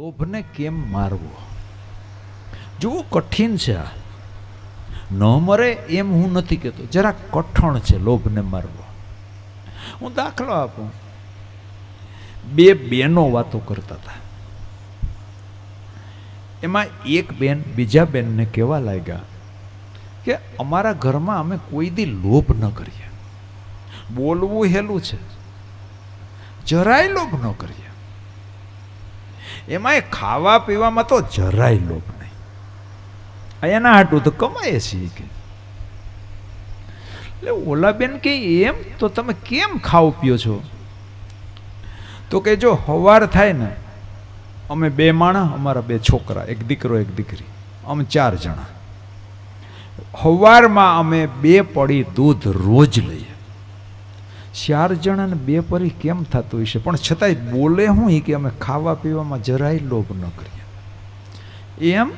લોભને કેમ મારવો? જુઓ, કઠિન છે આ. ન મરે એમ હું નથી કહેતો, જરા કઠણ છે લોભને મારવો. હું દાખલો આપું. બે બેનો વાતો કરતા હતા. એમાં એક બેન બીજા બેનને કહેવા લાગ્યા કે અમારા ઘરમાં અમે કોઈ દી લોભ ન કરીએ. બોલવું હેલું છે, જરાય લોભ ન કરીએ. એમાં ખાવા પીવામાં તો જરાય લોભ નહીં. એના હાટું તો કમાય છીએ કે. એટલે ઓલા બેન કે એમ તો તમે કેમ ખાવ પીઓ છો? તો કે જો હવાર થાય ને, અમે બે માણસ, અમારા બે છોકરા, એક દીકરો એક દીકરી, અમે 4 જણા. હવારમાં અમે 2 પડી દૂધ રોજ લઈએ. 4 જણાને 2 પડી કેમ થતું હશે? પણ છતાંય બોલે હું કે અમે ખાવા પીવામાં જરાય લોભ ન કરીએ. એમ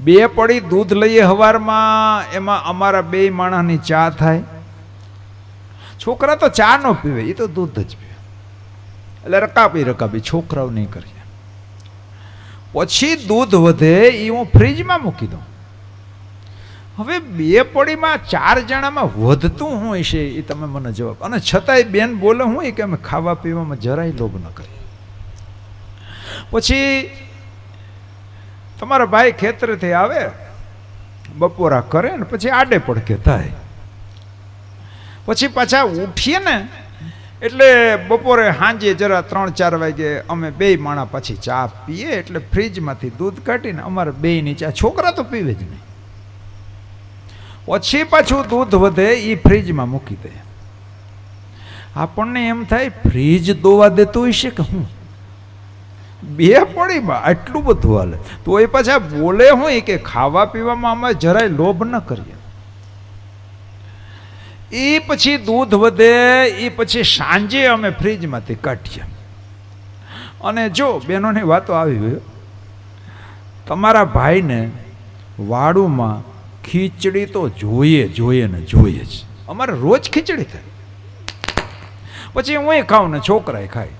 2 પડી દૂધ લઈએ હવારમાં, એમાં અમારા 2 માણસની ચા થાય. છોકરા તો ચા ન પીવે, એ તો દૂધ જ પીવે. એટલે રકાબી છોકરાઓ નહીં કરીએ. પછી દૂધ વધે એ હું ફ્રીજમાં મૂકી દઉં. હવે 2 પડીમાં 4 જણામાં વધતું હું હશે એ તમે મને જવાબ. અને છતાંય બેન બોલે હું કે અમે ખાવા પીવામાં જરાય લોભ ન કરીએ. પછી તમારા ભાઈ ખેતરેથી આવે, બપોરા કરે ને પછી આડે પડકે થાય. પછી પાછા ઉઠીએ ને એટલે બપોરે સાંજે જરા 3-4 વાગે અમે 2 માણા પછી ચા પીએ. એટલે ફ્રીજમાંથી દૂધ કાઢીને અમારે 2ની ચા, છોકરા તો પીવે જ નહીં. પછી પાછું દૂધ વધે એ ફ્રીજમાં મૂકી દે. આપણને એમ થાય ફ્રીજ દોવા દેતું હશે કે હું? 2 પડીમાં આટલું બધું હાલે. તો એ પાછા બોલે હોય કે ખાવા પીવામાં અમે જરાય લોભ ન કરીએ. એ પછી દૂધ વધે એ પછી સાંજે અમે ફ્રીજમાંથી કાઢીએ. અને જો બહેનોની વાતો આવી હોય, તમારા ભાઈને વાડુમાં ખીચડી તો જોઈએ ને જોઈએ જ. અમારે રોજ ખીચડી થાય. પછી હું ખાઉં ને છોકરાએ ખાય.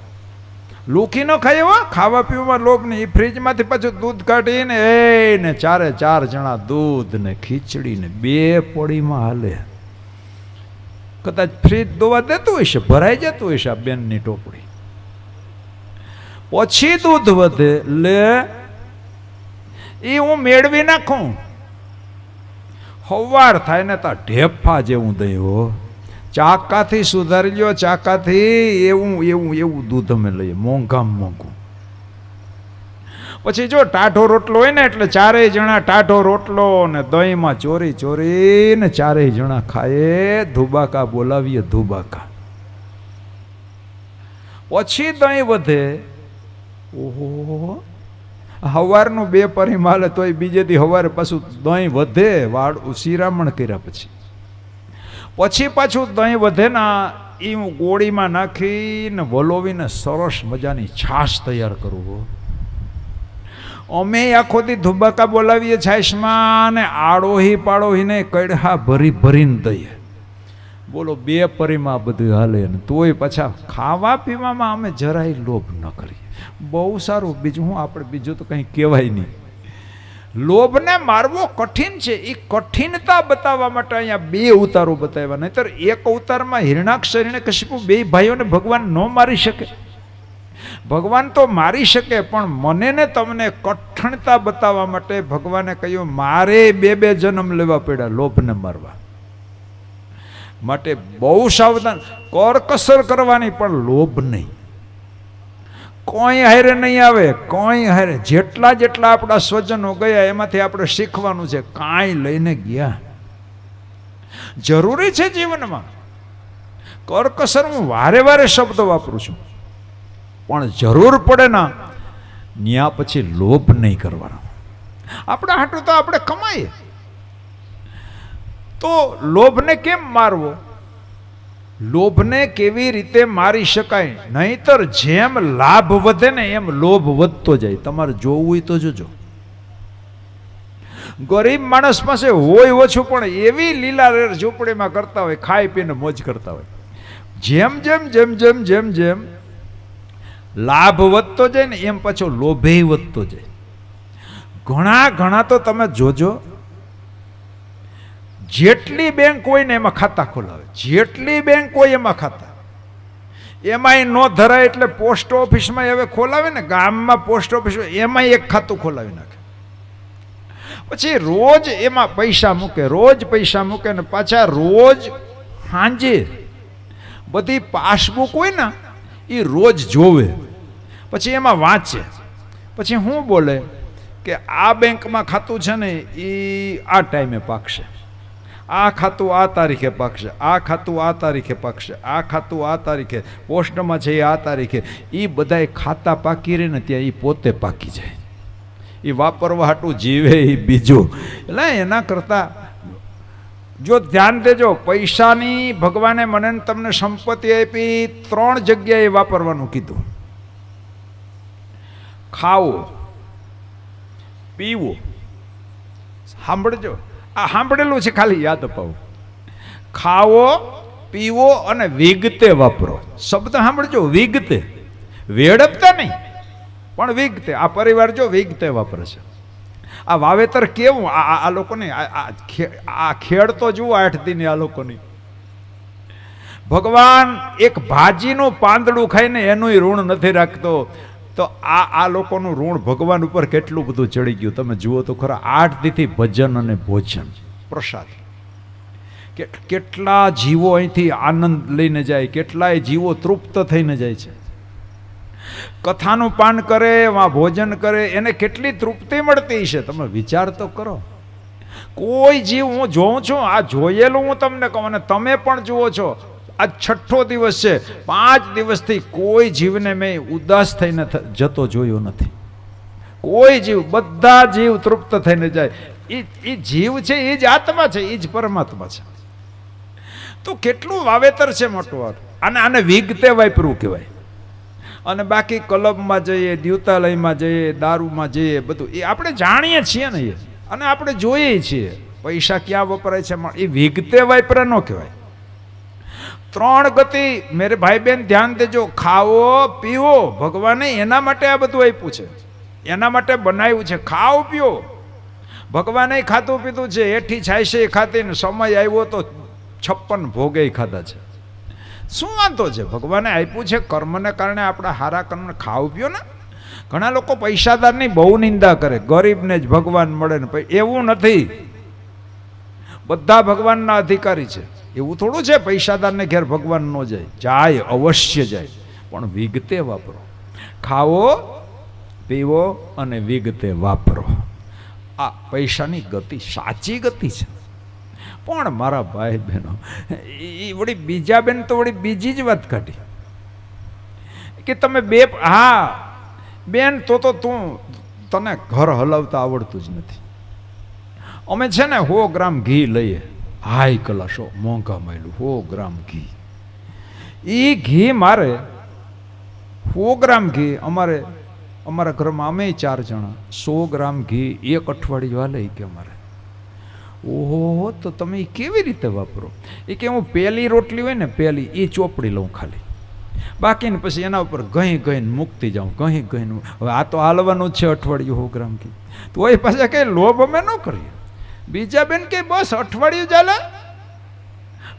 લુખી ન ખાય એવા ખાવા પીવામાં લોભ નહીં. એ ફ્રીજમાંથી પાછું દૂધ કાઢીને એને 4 જણા દૂધ ને ખીચડી ને 2 પડીમાં હાલે. કદાચ ફ્રીજ દોવા દેતું હશે, ભરાઈ જતું હશે આ બેનની ટોપડી. પછી દૂધ વધે લે એ હું મેળવી નાખું. હવાર થાય ને તા ઢેફા જેવું દહીં હો. ચાકાથી સુધારી લ્યો, ચાકાથી એવું દૂધ અમે લઈએ, મોંઘામાં મોંઘું. પછી જો ટાઢો રોટલો હોય ને એટલે 4 જણા ટાઢો રોટલો ને દહીંમાં ચોરી ને 4 જણા ખાય. ધુબાકા બોલાવીએ, ધુબાકા. પછી દહીં વધે. ઓહો, હવારનું 2 પરીમાં હાલે તોય બીજે દી હવારે પાછું દહીં વધે. વાળું શિરામણ કર્યા પછી પાછું દહીં વધે ના એ હું ગોળીમાં નાખીને વલોવીને સરસ મજાની છાશ તૈયાર કરું. અમે આખો દી ધુબાકા બોલાવીએ છાશમાં, ને આડોહી પાડોહીને કડહા ભરીને દઈએ. બોલો 2 પરીમાં બધું હાલે ને તોય પાછા ખાવા પીવામાં અમે જરાય લોભ ન કરીએ. બહુ સારું. બીજું હું આપણે બીજું તો કંઈ કહેવાય નહીં. લોભને મારવો કઠિન છે. એ કઠિનતા બતાવવા માટે અહીંયા 2 ઉતારો બતાવ્યા. નહીતર એક અવતારમાં હિરણાક્ષ હિરણ્યકશિપુ 2 ભાઈઓને ભગવાન ન મારી શકે. ભગવાન તો મારી શકે, પણ મને ને તમને કઠિનતા બતાવવા માટે ભગવાને કહ્યું મારે 2 જન્મ લેવા પડ્યા લોભને મારવા માટે. બહુ સાવધાન, કરકસર કરવાની, પણ લોભ નહીં. કોઈ હારે નહીં આવે, કોઈ હારે. જેટલા આપણા સ્વજનો ગયા એમાંથી આપણે શીખવાનું છે. કાંઈ લઈને ગયા જરૂરી છે જીવનમાં. કરકસર હું વારે શબ્દ વાપરું છું, પણ જરૂર પડે ના ન્યા પછી લોભ નહીં કરવાનો. આપણા હાટું તો આપણે કમાઈએ. તો લોભને કેમ મારવો? લોભને કેવી રીતે મારી શકાય? નહીતર જેમ લાભ વધે ને એમ લોભ વધતો જાય. તમારે જોવું હોય તો જોજો. ગરીબ માણસ પાસે હોય ઓછું, પણ એવી લીલા ઝૂંપડીમાં કરતા હોય, ખાઈ પીને મોજ કરતા હોય. જેમ જેમ લાભ વધતો જાય ને એમ પાછો લોભે વધતો જાય. ઘણા તો તમે જોજો, જેટલી બેંક હોય ને એમાં ખાતા ખોલાવે, જેટલી બેંક હોય એમાં ખાતા, એમાંય ન ધરાય એટલે પોસ્ટ ઓફિસમાં હવે ખોલાવે ને, ગામમાં પોસ્ટ ઓફિસ એમાં એક ખાતું ખોલાવી નાખે. પછી રોજ એમાં પૈસા મૂકે, રોજ પૈસા મૂકે ને પાછા રોજ સાંજે બધી પાસબુક હોય ને એ રોજ જોવે, પછી એમાં વાંચે, પછી હું બોલે કે આ બેંકમાં ખાતું છે ને એ આ ટાઈમે પાકશે, આ ખાતું આ તારીખે પાકશે, આ ખાતું આ તારીખે પાકશે, આ ખાતું આ તારીખે, પોસ્ટમાં છે એ આ તારીખે. એ બધાય ખાતા પાકી રહે ને ત્યાં એ પોતે પાકી જાય. એ વાપરવા હાટું જીવે એ બીજું. એટલે એના કરતાં જો ધ્યાન દેજો, પૈસાની ભગવાને મને તમને સંપત્તિ આપી, 3 જગ્યાએ વાપરવાનું કીધું. ખાવો, પીવો, સાંભળજો, આ સાંભળેલું છે ખાલી યાદ અપાવું. ખાવો, પીવો અને વિગતે વાપરો. શબ્દ સાંભળજો, વિગતે, વેડપતા નહીં પણ વિગતે. આ પરિવાર જો વિગતે વાપરે છે. આ વાવેતર કેવું આ લોકોની, આ ખેડ તો જુઓ 8 દિન આ લોકોની. ભગવાન એક ભાજીનું પાંદડું ખાઈને એનું ઋણ નથી રાખતો, તો આ લોકોનું ઋણ ભગવાન ઉપર કેટલું બધું ચડી ગયું તમે જુઓ તો ખરા. 8 દીથી ભજન અને ભોજન પ્રસાદ, કેટલા જીવો અહીંથી આનંદ લઈને જાય, કેટલાય જીવો તૃપ્ત થઈને જાય છે. કથાનું પાન કરે, વા ભોજન કરે, એને કેટલી તૃપ્તિ મળતી છે તમે વિચાર તો કરો. કોઈ જીવ હું જોઉં છું, આ જોયેલું હું તમને કહું, અને તમે પણ જુઓ છો. આ 6થો દિવસ છે, 5 દિવસથી કોઈ જીવને મેં ઉદાસ થઈને જતો જોયો નથી. કોઈ જીવ, બધા જીવ તૃપ્ત થઈને જાય. એ જીવ છે એ જ આત્મા છે, એ જ પરમાત્મા છે. તો કેટલું વાવેતર છે મોટું. આને વિગતે વાપરવું કહેવાય. અને બાકી ક્લબમાં જઈએ, દ્યુતાલયમાં જઈએ, દારૂમાં જઈએ, બધું એ આપણે જાણીએ છીએ ને, અને આપણે જોઈએ છીએ પૈસા ક્યાં વપરાય છે. એ વિગતે વાપરા ન કહેવાય. 3 ગતિ મેરે ભાઈ બહેન ધ્યાન દેજો. ખાવો, પીવો, ભગવાને એના માટે આ બધું આપ્યું છે, એના માટે બનાવ્યું છે. ખાઓ પીઓ, ભગવાને ખાતું પીધું છે. એઠી છાયશે ખાતી ને સમય આવ્યો તો 56 ભોગે ખાધા છે. શું વાંધો છે? ભગવાને આપ્યું છે, કર્મને કારણે આપણા હારા કર્મને ખાવ પીઓ ને. ઘણા લોકો પૈસાદારની બહુ નિંદા કરે, ગરીબને જ ભગવાન મળે ને. એવું નથી, બધા ભગવાનના અધિકારી છે. એવું થોડું છે પૈસાદારને ઘેર ભગવાન ન જાય, જાય, અવશ્ય જાય, પણ વિગતે વાપરો. ખાવો, પીવો અને વિગતે વાપરો. આ પૈસાની ગતિ સાચી ગતિ છે. પણ મારા ભાઈ બહેનો, એ વળી બીજા બેન તો વળી બીજી જ વાત કાઢી કે તમે બેન તો તું, તને ઘર હલાવતા આવડતું જ નથી. અમે છે ને 100 ગ્રામ ઘી લઈએ, હાઈ ક્લાસ, મોંઘા મળ્યું 100 ગ્રામ ઘી. એ ઘી મારે 100 ગ્રામ ઘી અમારા ઘરમાં અમે 4 જણા, 100 ગ્રામ ઘી 1 અઠવાડિયું હાલે કે અમારે. ઓહો, તો તમે એ કેવી રીતે વાપરો? એ કે હું પહેલી રોટલી હોય ને, પહેલી એ ચોપડી લઉં ખાલી, બાકીને પછી એના ઉપર ગહીને મૂકતી જાઉં, ગહીને. હવે આ તો હાલવાનું જ છે અઠવાડિયું 100 ગ્રામ ઘી. તો એ પાછા કંઈ લોભ અમે ન કરીએ. બીજા બેન કે બસ અઠવાડિયું ચાલે,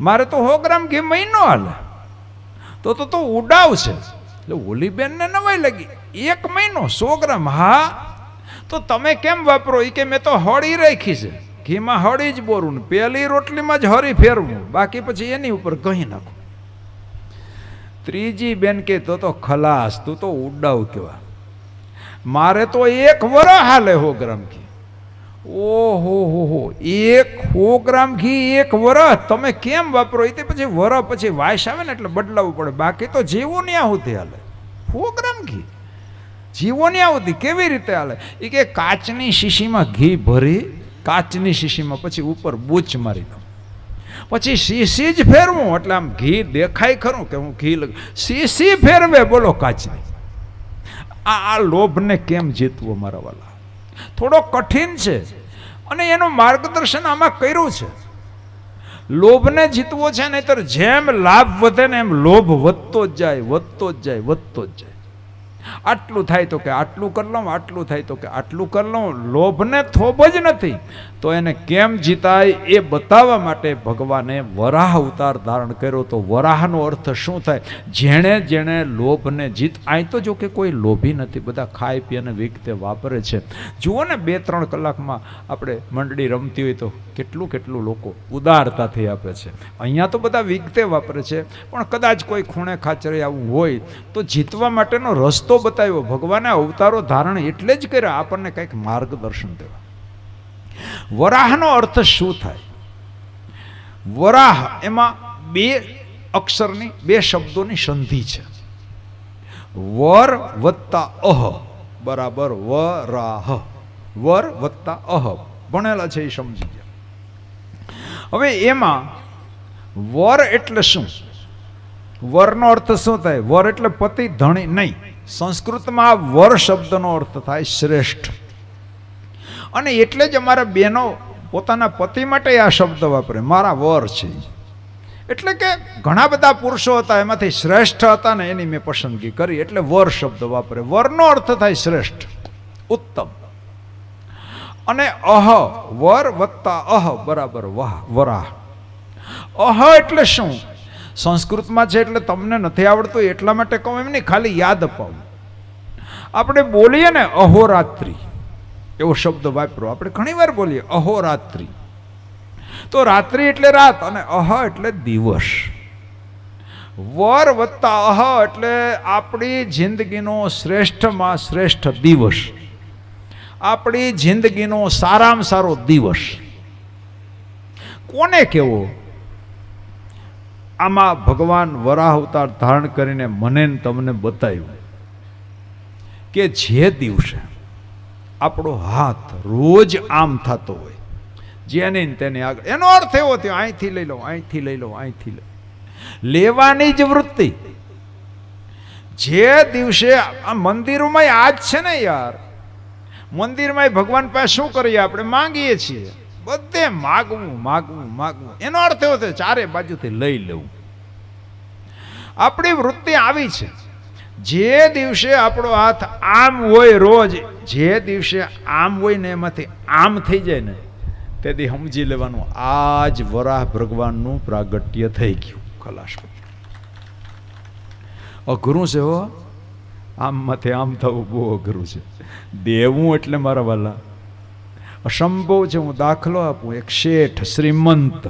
મારે તો 100 ગ્રામ ઘી મહિનો હાલે. તો ઉડાવશે. એટલે ઓલી બેનને નવાઈ લાગી, 1 મહિનો 100 ગ્રામ. હા, તો તમે કેમ વાપરો? એ કે મેં તો હળી રાખી છે, ઘીમાં હળી જ બોરું ને પહેલી રોટલીમાં જ હરી ફેરવું, બાકી પછી એની ઉપર કહી નાખું. ત્રીજી બેન કે તો ખલાસ, તું તો ઉડાવ કેવા. મારે તો 1 વરસ હાલે 100 ગ્રામ ઘી. ઓહો, 100 ગ્રામ ઘી 1 વરસ તમે કેમ વાપરો? એ પછી વરસ પછી વાયસ આવે ને એટલે બદલાવવું પડે, બાકી તો જીવો ને આવું હાલે. 100 ગ્રામ ઘી જીવો ને આવું કેવી રીતે હાલે? એ કે કાચની શીશીમાં ઘી ભરી, કાચની શીશીમાં પછી ઉપર બૂચ મારી દઉં, પછી શીશી જ ફેરવું એટલે આમ ઘી દેખાય ખરું કે હું ઘી શીશી ફેરવે. બોલો કાચની. આ લોભને કેમ જીતવો મારા વાલા? થોડો કઠિન છે, અને એનું માર્ગદર્શન આમાં કર્યું છે. લોભને જીતવો છે, નહીતર જેમ લાભ વધે ને એમ લોભ વધતો જ જાય. આટલું થાય તો કે આટલું કરી લઉં, આટલું થાય તો કે આટલું કરી લઉં. લોભને થોભ જ નથી તો એને કેમ જીતાય એ બતાવવા માટે ભગવાને વરાહ અવતાર ધારણ કર્યો. તો વરાહનો અર્થ શું થાય? જેણે જેણે લોભને જીત. અહીં તો જો કે કોઈ લોભી નથી, બધા ખાઈ પી અને વિગતે વાપરે છે. જુઓ ને 2-3 કલાકમાં આપણે મંડળી રમતી હોય તો કેટલું કેટલું લોકો ઉદારતાથી આપે છે. અહીંયા તો બધા વિગતે વાપરે છે, પણ કદાચ કોઈ ખૂણે ખાચરે આવું હોય તો જીતવા માટેનો રસ્તો બતાવ્યો. ભગવાને અવતારો ધારણ એટલે જ કર્યા, આપણને કંઈક માર્ગદર્શન દેવા. વરાહનો અર્થ શું થાય? વરાહ એમાં 2 અક્ષરની 2 શબ્દોની સંધિ છે. વર વત્તા અહ બરાબર વરાહ. વર વત્તા અહ ભણેલા છે એ સમજી ગયા. હવે એમાં વર એટલે શું? વરનો અર્થ શું થાય? વર એટલે પતિ, ધણી નહીં. સંસ્કૃતમાં વર શબ્દનો અર્થ થાય શ્રેષ્ઠ. અને એટલે જ અમારા બહેનો પોતાના પતિ માટે આ શબ્દ વાપરે, મારા વર છે. એટલે કે ઘણા બધા પુરુષો હતા, એમાંથી શ્રેષ્ઠ હતા ને એની મેં પસંદગી કરી, એટલે વર શબ્દ વાપરે. વરનો અર્થ થાય શ્રેષ્ઠ, ઉત્તમ. અને અહ, વર વત્તા અહ બરાબર વાહ વરાહ. અહ એટલે શું? સંસ્કૃતમાં છે એટલે તમને નથી આવડતું એટલા માટે કહું એમ નહીં, ખાલી યાદ અપાવું. આપણે બોલીએ ને અહોરાત્રિ એવો શબ્દ વાપરો, આપણે ઘણી વાર બોલીએ અહોરાત્રિ. તો રાત્રિ એટલે રાત અને અહ એટલે દિવસ. વર વત્તા અહ એટલે આપણી જિંદગીનો શ્રેષ્ઠમાં શ્રેષ્ઠ દિવસ, આપણી જિંદગીનો સારામાં સારો દિવસ. કોને કેવો? આમાં ભગવાન વરાહ અવતાર ધારણ કરીને મને તમને બતાવ્યું કે જે દિવસે આપણો હાથ રોજ આમ થતો હોય, જેને તેને આગળ, એનો અર્થ એવો થયો અહીંથી લઈ લો, અહીંથી લઈ લો, અહીંથી લઈ લેવાની જ વૃત્તિ. જે દિવસે આ મંદિરોમાં આ જ છે ને યાર, મંદિરમાં ભગવાન પાસે શું કરીએ? આપણે માંગીએ છીએ, બધે માગવું માગવું માગવું. એનો અર્થ એવો થયો ચારે બાજુથી લઈ લેવું. આપણી વૃત્તિ આવી છે. જે દિવસે આપણો હાથ આમ હોય રોજ, જે દિવસે આમ હોય ને એમાંથી આમ થઈ જાય ને તેથી સમજી લેવાનું આ જ વરાહ ભગવાનનું પ્રાગટ્ય થઈ ગયું. ખલાસ. અઘરું છે હો, આમમાંથી આમ થવું બહુ અઘરું છે. દેવું એટલે મારા વાલા અસંભવ છે. હું દાખલો આપું. એક શેઠ શ્રીમંત,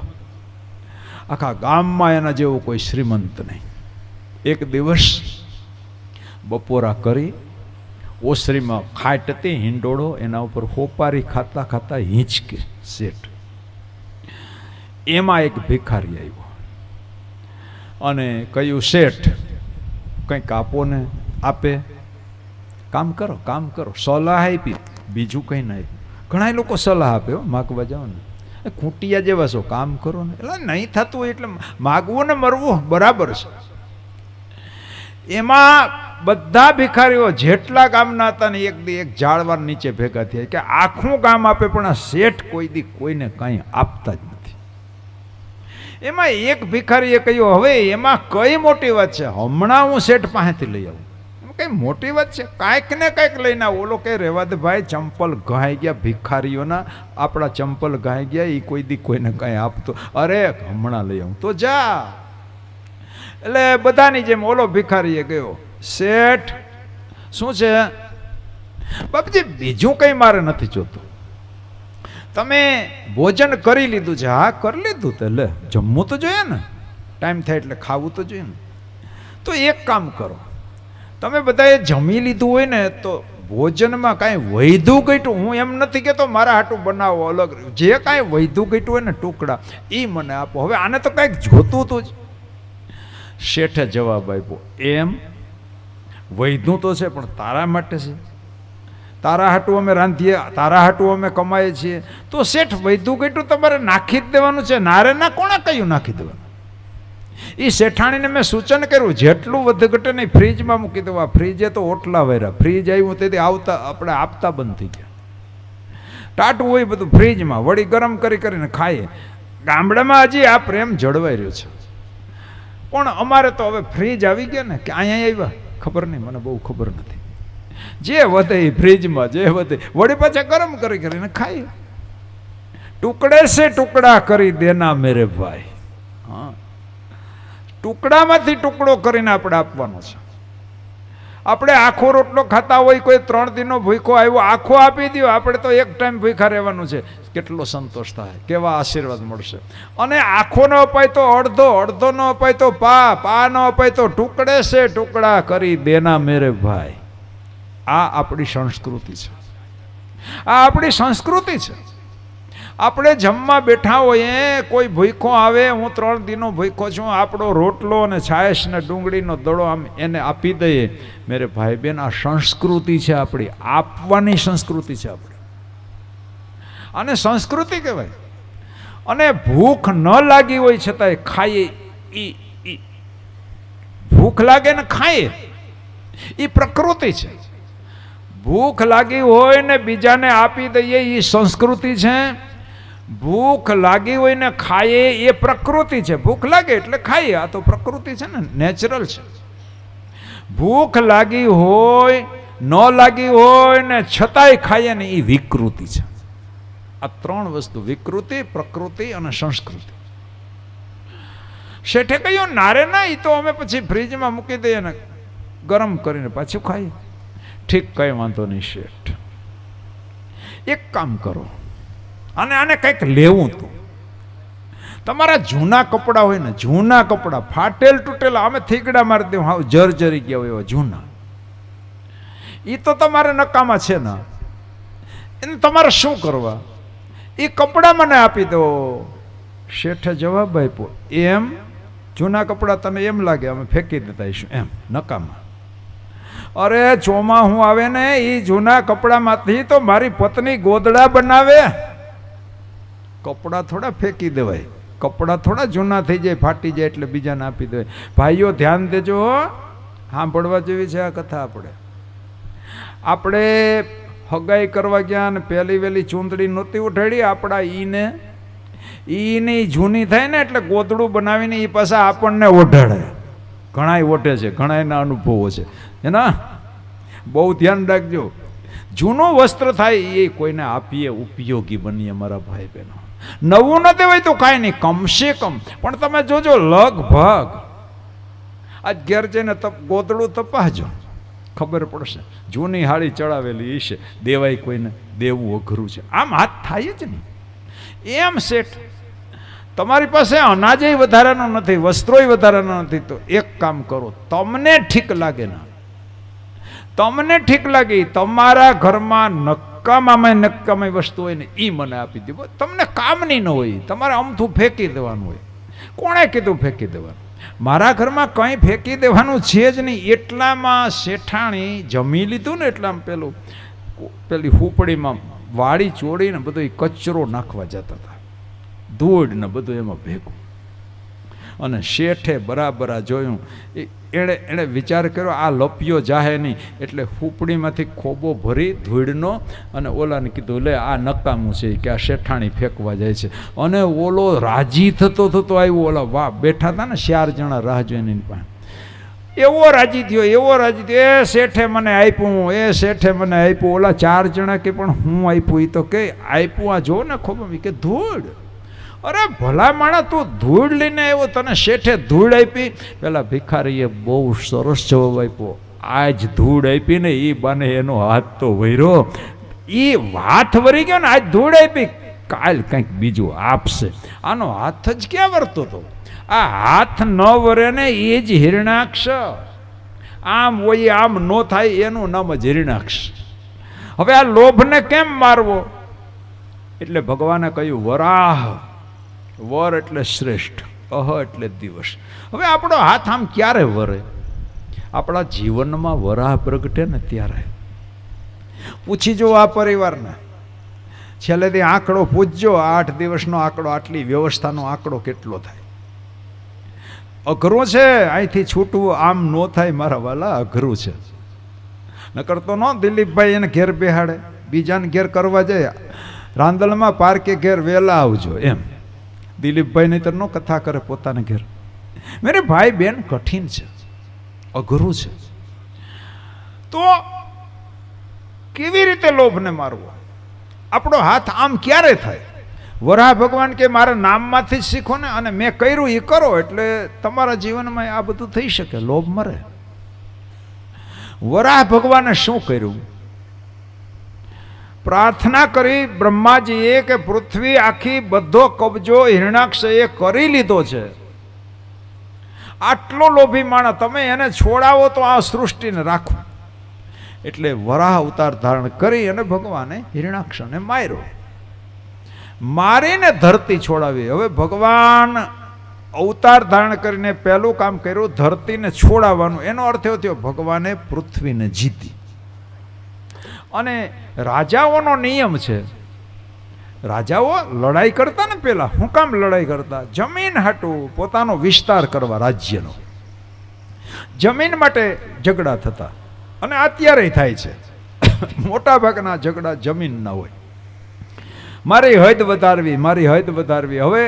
આખા ગામમાં એના જેવો કોઈ શ્રીમંત નહીં. એક દિવસ બપોરા કરી, ઓસરીમાં ખાટ હતી, હિંડોળો, એના ઉપર હોપારી ખાતા ખાતા હિંચકે શેઠ. એમાં એક ભિખારી આવ્યો અને કહ્યું, શેઠ કંઈક આપો ને. આપે, કામ કરો કામ કરો. સલાહ આપી, બીજું કંઈ ના આપ્યું. ઘણા લોકો સલાહ આપે, માગવા જાઓ ને ખૂંટિયા જેવા છો, કામ કરો ને. એટલે નહીં થતું હોય એટલે માગવું ને મરવું બરાબર છે. એમાં બધા ભિખારીઓ જેટલા ગામના હતા ને એક ઝાડવા નીચે ભેગા થયા કે આખું ગામ આપે પણ આ શેઠ કોઈ દી કોઈને કાંઈ આપતા જ નથી. એમાં એક ભિખારીએ કહ્યું, હવે એમાં કઈ મોટી વાત છે, હમણાં હું શેઠ પાસેથી લઈ આવું. કઈ મોટી વાત છે? કાંઈક ને કાંઈક લઈને આવો. ઓલો કે રેવા દે ભાઈ, ચંપલ ઘાઈ ગયા ભિખારીઓના, આપણા ચંપલ ઘાઈ ગયા, એ કોઈ દી કોઈને કાંઈ આપતો. અરે હમણાં લઈ આવું. તો જા. એટલે બધાની જેમ ઓલો ભિખારીએ ગયો, શેઠ શું છે? બાપજી બીજું કંઈ મારે નથી જોતું, તમે ભોજન કરી લીધું છે? હા કરી લીધું. તો લે જમવું તો જોઈએ ને, ટાઈમ થાય એટલે ખાવું તો જોઈએ ને. તો એક કામ કરો, તમે બધાએ જમી લીધું હોય ને તો ભોજનમાં કાંઈ વૈધું ઘટ્યું, હું એમ નથી કહેતો મારા હાટું બનાવો અલગ, જે કાંઈ વૈધું ઘટ્યું હોય ને ટુકડા એ મને આપો. હવે આને તો કાંઈક જોતું હતું જ. શેઠે જવાબ આપ્યો, એમ વૈધું તો છે પણ તારા માટે છે, તારા હાટું અમે રાંધીએ, તારા હાટું અમે કમાઈએ છીએ. તો શેઠ વૈધું ઘટ્યું તમારે નાખી જ દેવાનું છે. નારે ના કોણે કહ્યું નાખી દેવાનું? એ શેઠાણીને મેં સૂચન કર્યું જેટલું વધુ ઘટે નહીં ફ્રીજમાં મૂકી દેવા. ફ્રીજે તો ઓટલા વેરા, ફ્રીજ આવ્યું તેથી આવતા આપણે આપતા બંધ થઈ ગયા. ટાટું હોય બધું ફ્રીજમાં, વળી ગરમ કરી કરીને ખાઈએ. ગામડામાં હજી આ પ્રેમ જળવાઈ રહ્યો છે. પણ અમારે તો હવે ફ્રીજ આવી ગયા ને કે અહીંયા આવ્યા ખબર નહીં, મને બહુ ખબર નથી. જે વધે એ ફ્રીજમાં, જે વધે વળી પાછા ગરમ કરીને ખાઈએ. ટુકડે સે ટુકડા કરી દેના મેરે ભાઈ. હા, ટુકડામાંથી ટુકડો કરીને આપણે આપવાનો છે. આપણે આખો રોટલો ખાતા હોય, કોઈ 3 દિનનો ભૂખો આવ્યો, આખો આપી દો, આપણે તો એક ટાઈમ ભૂખા રહેવાનું છે. કેટલો સંતોષ થાય, કેવા આશીર્વાદ મળશે. અને આખો ન અપાય તો અડધો, અડધો ન અપાય તો પા ન અપાય તો ટુકડે સે ટુકડા કરી દેના મેરે ભાઈ. આ આપણી સંસ્કૃતિ છે, આ આપણી સંસ્કૃતિ છે. આપણે જમવા બેઠા હોઈએ, કોઈ ભૂખો આવે, હું 3 દિનનો ભૂખો છું, આપણો રોટલો અને છાશ ને ડુંગળીનો દડો આમ એને આપી દઈએ. મેરે ભાઈ બહેન, આ સંસ્કૃતિ છે આપણી, આપવાની સંસ્કૃતિ છે આપણી. અને સંસ્કૃતિ કહેવાય. અને ભૂખ ન લાગી હોય છતાંય ખાઈએ, ભૂખ લાગે ને ખાઈએ, એ પ્રકૃતિ છે. ભૂખ લાગી હોય ને બીજાને આપી દઈએ, એ સંસ્કૃતિ છે. ભૂખ લાગી હોય ને ખાઈએ, એ પ્રકૃતિ છે. ભૂખ લાગે એટલે ખાઈએ, આ તો પ્રકૃતિ છે ને, નેચરલ છે. ભૂખ લાગી હોય, ન લાગી હોય ને છતાંય ખાઈએ ને, એ વિકૃતિ છે. આ 3 વસ્તુ, વિકૃતિ, પ્રકૃતિ અને સંસ્કૃતિ. શેઠે કહ્યું, નારે ના, એ તો અમે પછી ફ્રીજમાં મૂકી દઈએ ને ગરમ કરીને પાછું ખાઈએ. ઠીક, કઈ વાંધો નહીં શેઠ, એક કામ કરો, આને કંઈક લેવું તું. તમારા જૂના કપડાં હોય ને, જૂના કપડાં ફાટેલ તૂટેલા, અમે થીગડા મારી દેવું, હા જર્જરી ગયા હોય એવા જૂના, એ તો તમારે નકામા છે ને, એને તમારે શું કરવા? એ કપડાં મને આપી દો. શેઠે જવાબ આપ્યો, એમ જૂના કપડાં તને એમ લાગે અમે ફેંકી દેતા હશું એમ, નકામા. અરે ચોમાહું આવે ને, એ જૂના કપડામાંથી તો મારી પત્ની ગોદડા બનાવે. કપડાં થોડા ફેંકી દેવાય, કપડાં થોડા જૂના થઈ જાય, ફાટી જાય એટલે બીજાને આપી દેવાય. ભાઈઓ ધ્યાન દેજો, સાંભળવા જેવી છે આ કથા. આપણે હગાઈ કરવા ગયા ને પહેલી વહેલી ચૂંદડી નહોતી ઉઠાડી, આપણા ઈની જૂની થાય ને એટલે ગોદડું બનાવીને એ પાછા આપણને ઓઢાડે. ઘણાય ઓઢે છે, ઘણાયના અનુભવો છે એના, બહુ ધ્યાન રાખજો. જૂનું વસ્ત્ર થાય એ કોઈને આપીએ, ઉપયોગી બનીએ મારા ભાઈ બહેનો. નવું ન દેવાય તો કાંઈ નહીં, કમસે કમ. પણ તમે જોજો, લગભગ આજ ઘેર જઈને ગોદડું તપાસજો, ખબર પડશે. જૂની હાળી ચડાવેલી છે, દેવાય કોઈને, દેવું અઘરું છે. આમ હાથ થાય જ નહીં. એમ શેઠ, તમારી પાસે અનાજય વધારાનું નથી, વસ્ત્રોય વધારાનું નથી, તો એક કામ કરો, તમને ઠીક લાગે ના, તમને ઠીક લાગે, તમારા ઘરમાં નકામાય વસ્તુ હોય ને એ મને આપી દે. તમને કામની ન હોય, તમારે અમથું ફેંકી દેવાનું હોય. કોણે કીધું ફેંકી દેવાનું? મારા ઘરમાં કંઈ ફેંકી દેવાનું છે જ નહીં. એટલામાં શેઠાણી જમી લીધું ને, એટલામાં પેલી હુપડીમાં વાળી ચોડીને બધો કચરો નાખવા જતા હતા, ધૂળ ને બધું એમાં ભેગું. અને શેઠે બરાબર જોયું, એણે વિચાર કર્યો, આ લપિયો જાહે નહીં, એટલે હુપડીમાંથી ખોબો ભરી ધૂળનો, અને ઓલાને કીધું, લે આ નકામું છે કે આ શેઠાણી ફેંકવા જાય છે. અને ઓલો રાજી થતો આવ્યો, ઓલા વાહ બેઠા હતા ને 4 જણા રાહ જોઈને પાસે, એવો રાજી થયો, એવો રાજી થયો, એ શેઠે મને આપ્યું, એ શેઠે મને આપ્યું. ઓલા 4 જણા કે પણ હું આપ્યું? એ તો કે આપ્યું, આ જો ને ખોબા, કે ધૂળ. અરે ભલા માણા, તું ધૂળ લઈને આવ્યો, તને શેઠે ધૂળ આપી? પેલા ભિખારીએ બહુ સરસ જવાબ આપ્યો, આજ ધૂળ આપી ને એ બાને એનો હાથ તો વૈરો, એ હાથ વરી ગયો ને, આજ ધૂળ આપી, કાલ કંઈક બીજું આપશે. આનો હાથ જ ક્યાં વરતો હતો? આ હાથ ન વરે ને એ જ હિરણાક્ષ. આમ હોય આમ ન થાય, એનું નામ જ હિરણાક્ષ. હવે આ લોભને કેમ મારવો? એટલે ભગવાને કહ્યું, વરાહ. વર એટલે શ્રેષ્ઠ, અહ એટલે દિવસ. હવે આપણો હાથ આમ ક્યારે વરે? આપણા જીવનમાં વરાહ પ્રગટે ને ત્યારે. પૂછી જો આ પરિવારને, છેલ્લેથી આંકડો પૂછજો, 8 દિવસનો આંકડો, આટલી વ્યવસ્થાનો આંકડો કેટલો થાય? અઘરું છે. અહીંથી છૂટવું આમ ન થાય મારા વાલા, અઘરું છે. નકર તો ન દિલીપભાઈ એને ઘેર બેહાડે, બીજાને ઘેર કરવા જાય, રાંદલમાં પાર્કે ઘેર વહેલા આવજો એમ. દિલીપભાઈ નહીં તો ન કથા કરે પોતાને ઘેર. મેરે ભાઈ બેન, કઠિન છે, અઘરું છે. તો કેવી રીતે લોભને મારવો? આપણો હાથ આમ ક્યારે થાય? વરાહ ભગવાન કે મારા નામમાંથી જ શીખો ને, અને મેં કર્યું એ કરો, એટલે તમારા જીવનમાં આ બધું થઈ શકે, લોભ મરે. વરાહ ભગવાને શું કર્યું? પ્રાર્થના કરી બ્રહ્માજીએ કે પૃથ્વી આખી બધો કબજો હિરણાક્ષએ કરી લીધો છે, આટલો લોભી માણસ, તમે એને છોડાવો તો આ સૃષ્ટિને રાખો. એટલે વરાહ અવતાર ધારણ કરી અને ભગવાને હિરણાક્ષને માર્યો, મારીને ધરતી છોડાવી. હવે ભગવાન અવતાર ધારણ કરીને પહેલું કામ કર્યું, ધરતીને છોડાવવાનું. એનો અર્થ એવો થયો ભગવાને પૃથ્વીને જીતી. અને રાજાઓનો નિયમ છે, રાજાઓ લડાઈ કરતા ને પેલા, હું કામ લડાઈ કરતા? જમીન હાટું, પોતાનો વિસ્તાર કરવા, રાજ્યનો, જમીન માટે ઝઘડા થતા. અને અત્યારે થાય છે, મોટા ભાગના ઝઘડા જમીનના હોય. મારી હદ વધારવી, મારી હદ વધારવી. હવે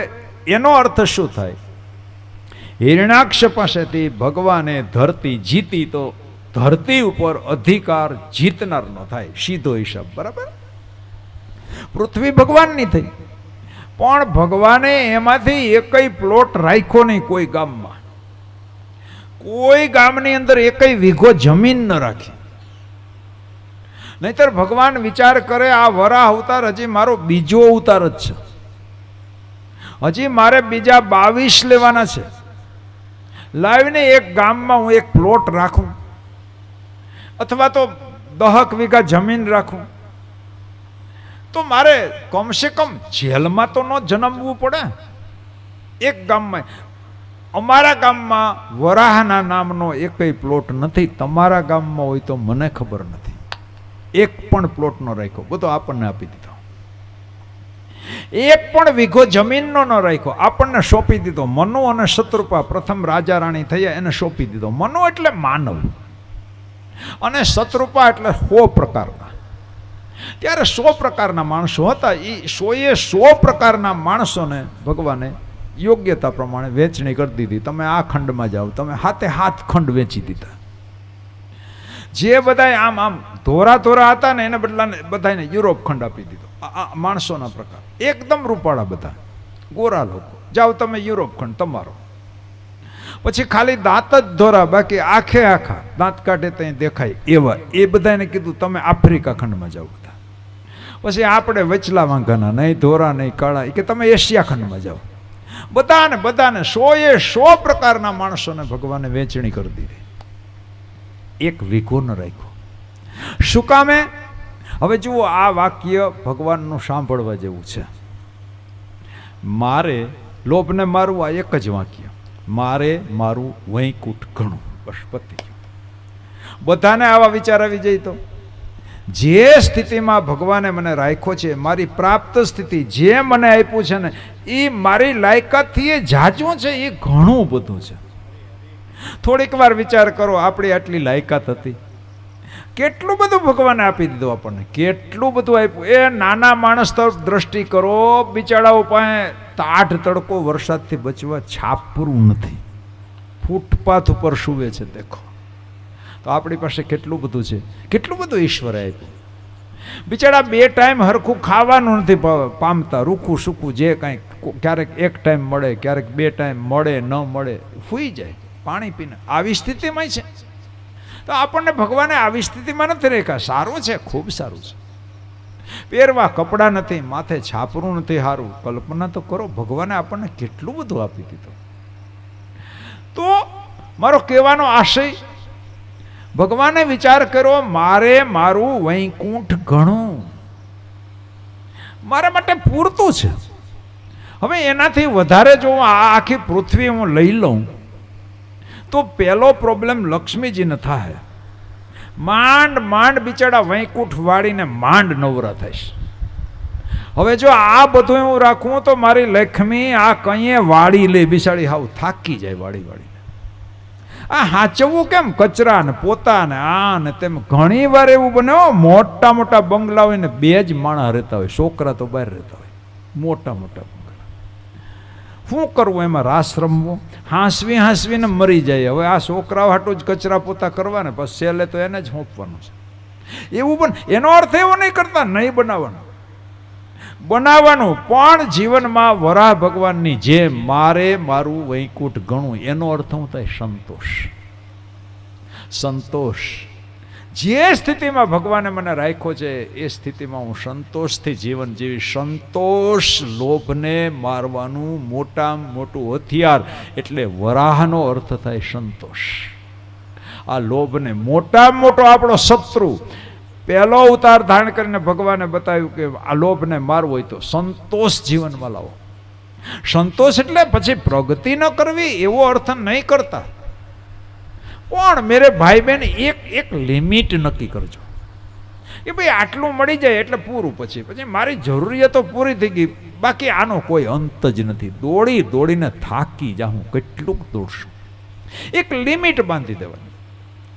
એનો અર્થ શું થાય? હિરણાક્ષ પાસેથી ભગવાને ધરતી જીતી, તો ધરતી ઉપર અધિકાર જીતનારનો થાય, સીધો હિસાબ. બરાબર? પૃથ્વી ભગવાનની થઈ, પણ ભગવાને એમાંથી એકય પ્લોટ રાખ્યો નહીં કોઈ ગામમાં. કોઈ ગામની અંદર એકય વીઘો જમીન ન રાખી. નહીતર ભગવાન વિચાર કરે, આ વરાહ અવતાર હજી મારો બીજો અવતાર જ છે, હજી મારે બીજા 22 લેવાના છે. લાવીને એક ગામમાં હું એક પ્લોટ રાખું, અથવા તો 10 વીઘા જમીન રાખું, તો મારે કમસે કમ જેલમાં તો ન જન્મવું પડે. એક ગામમાં, અમારા ગામમાં વરાહના નામનો એકય પ્લોટ નથી, તમારા ગામમાં હોય તો મને ખબર નથી. એક પણ પ્લોટ નો રાખ્યો, બધો આપણને આપી દીધો. એક પણ વીઘો જમીનનો ન રાખ્યો, આપણને સોંપી દીધો. મનુ અને શત્રુપા પ્રથમ રાજા રાણી થયા, એને સોંપી દીધો. મનુ એટલે માનવ અને શત્રુપા એટલે 100 પ્રકારના. ત્યારે 100 પ્રકારના માણસો હતા. એ 100 પ્રકારના માણસોને ભગવાને યોગ્યતા પ્રમાણે વેચણી કરી દીધી. તમે આ ખંડમાં જાઓ, તમે 7 ખંડ વેચી દીધા. જે બધા આમ આમ ધોરા હતા ને, એને બધાને યુરોપ ખંડ આપી દીધો. આ માણસોના પ્રકાર એકદમ રૂપાળા, બધા ગોરા લોકો. જાઓ તમે યુરોપ ખંડ તમારો. પછી ખાલી દાંત જ ધોરા, બાકી આખે આખા દાંત કાઢે ત્યાં દેખાય એવા, એ બધાને કીધું તમે આફ્રિકા ખંડમાં જાઓ બધા. પછી આપણે વચલા વાંઘાના, નહીં ધોરા નહીં કાળા, કે તમે એશિયા ખંડમાં જાઓ. બધાને 100 પ્રકારના માણસોને ભગવાને વેચણી કરી દીધી. એક વીઘો ન રાખ્યો. શું કામે? હવે જુઓ, આ વાક્ય ભગવાનનું સાંભળવા જેવું છે. મારે લોભને મારવું, આ એક જ વાક્ય. મારે મારું વૈકુંઠ ઘણું, બસ પતી ગયું. બધાને આવા વિચાર આવી જાય તો, જે સ્થિતિમાં ભગવાને મને રાખ્યો છે, મારી પ્રાપ્ત સ્થિતિ, જે મને આપ્યું છે ને, એ મારી લાયકાતથી એ જાજું છે, એ ઘણું બધું છે. થોડીક વાર વિચાર કરો, આપણી આટલી લાયકાત હતી, કેટલું બધું ભગવાને આપી દીધું આપણને, કેટલું બધું આપ્યું. એ નાના માણસ તરફ દ્રષ્ટિ કરો, બિચારાઓ પાસે તાઢ તડકો વરસાદથી બચવા છાપરું નથી, ફૂટપાથ ઉપર સૂવે છે. દેખો તો આપણી પાસે કેટલું બધું છે, કેટલું બધું ઈશ્વરે આપ્યું. બિચારા 2 ટાઈમ હરખું ખાવાનું નથી પામતા, રૂખું સૂકું જે કાંઈ, ક્યારેક 1 ટાઈમ મળે, ક્યારેક 2 ટાઈમ મળે, ન મળે, સૂઈ જાય પાણી પીને. આવી સ્થિતિમાં છે. તો આપણને ભગવાને આવી સ્થિતિમાં નથી રાખ્યા. સારું છે, ખૂબ સારું છે. પહેરવા કપડાં નથી, માથે છાપરું નથી, સારું. કલ્પના તો કરો, ભગવાને આપણને કેટલું બધું આપી દીધું. તો મારો કહેવાનો આશય, ભગવાને વિચાર કર્યો, મારે મારું વૈકુંઠ ઘણું, મારા માટે પૂરતું છે. હવે એનાથી વધારે જો આ આખી પૃથ્વી હું લઈ લઉં તો પહેલો પ્રોબ્લેમ લક્ષ્મીજીને થાય. માંડ બિચારા વૈકુંઠ વાળીને માંડ નવરા થઈશ. હવે જો આ બધું હું રાખું તો મારી લક્ષ્મી આ કંઈએ વાળી લે, બિચારી હાવ થાકી જાય વાળીને. આ હાચવવું કેમ? કચરા ને પોતા ને આ ને તેમ. ઘણી વાર એવું બને, મોટા મોટા બંગલા હોય ને 2 જ માણસ રહેતા હોય, છોકરા તો બહાર રહેતા હોય. મોટા બંગલા, શું કરવું? એમાં રાસ રમવો, હાંસવીને મરી જાય. હવે આ છોકરાઓ હાટું જ કચરા પોતા કરવા ને, બસ છેલ્લે તો એને જ સોંપવાનું છે. એવું પણ એનો અર્થ એવો નહીં કરતા નહીં બનાવવાનું, બનાવવાનું પણ જીવનમાં વરાહ ભગવાનની જેમ મારે મારું વૈકુંઠ ગણું. એનો અર્થ શું થાય? સંતોષ. સંતોષ. જે સ્થિતિમાં ભગવાને મને રાખ્યો છે એ સ્થિતિમાં હું સંતોષથી જીવન જીવી. સંતોષ લોભને મારવાનું મોટામાં મોટું હથિયાર, એટલે વરાહનો અર્થ થાય સંતોષ. આ લોભને મોટામાં મોટો આપણો શત્રુ. પહેલો અવતાર ધારણ કરીને ભગવાને બતાવ્યું કે આ લોભને મારવો હોય તો સંતોષ જીવનમાં લાવો. સંતોષ એટલે પછી પ્રગતિ ન કરવી એવો અર્થ નહીં કરતા, પણ મેરે ભાઈ બહેન એક લિમિટ નક્કી કરજો કે ભાઈ આટલું મળી જાય એટલે પૂરું. પછી મારી જરૂરિયાતો પૂરી થઈ ગઈ, બાકી આનો કોઈ અંત જ નથી. દોડીને થાકી જાઉં, કેટલુંક દોડશું. એક લિમિટ બાંધી દેવાની,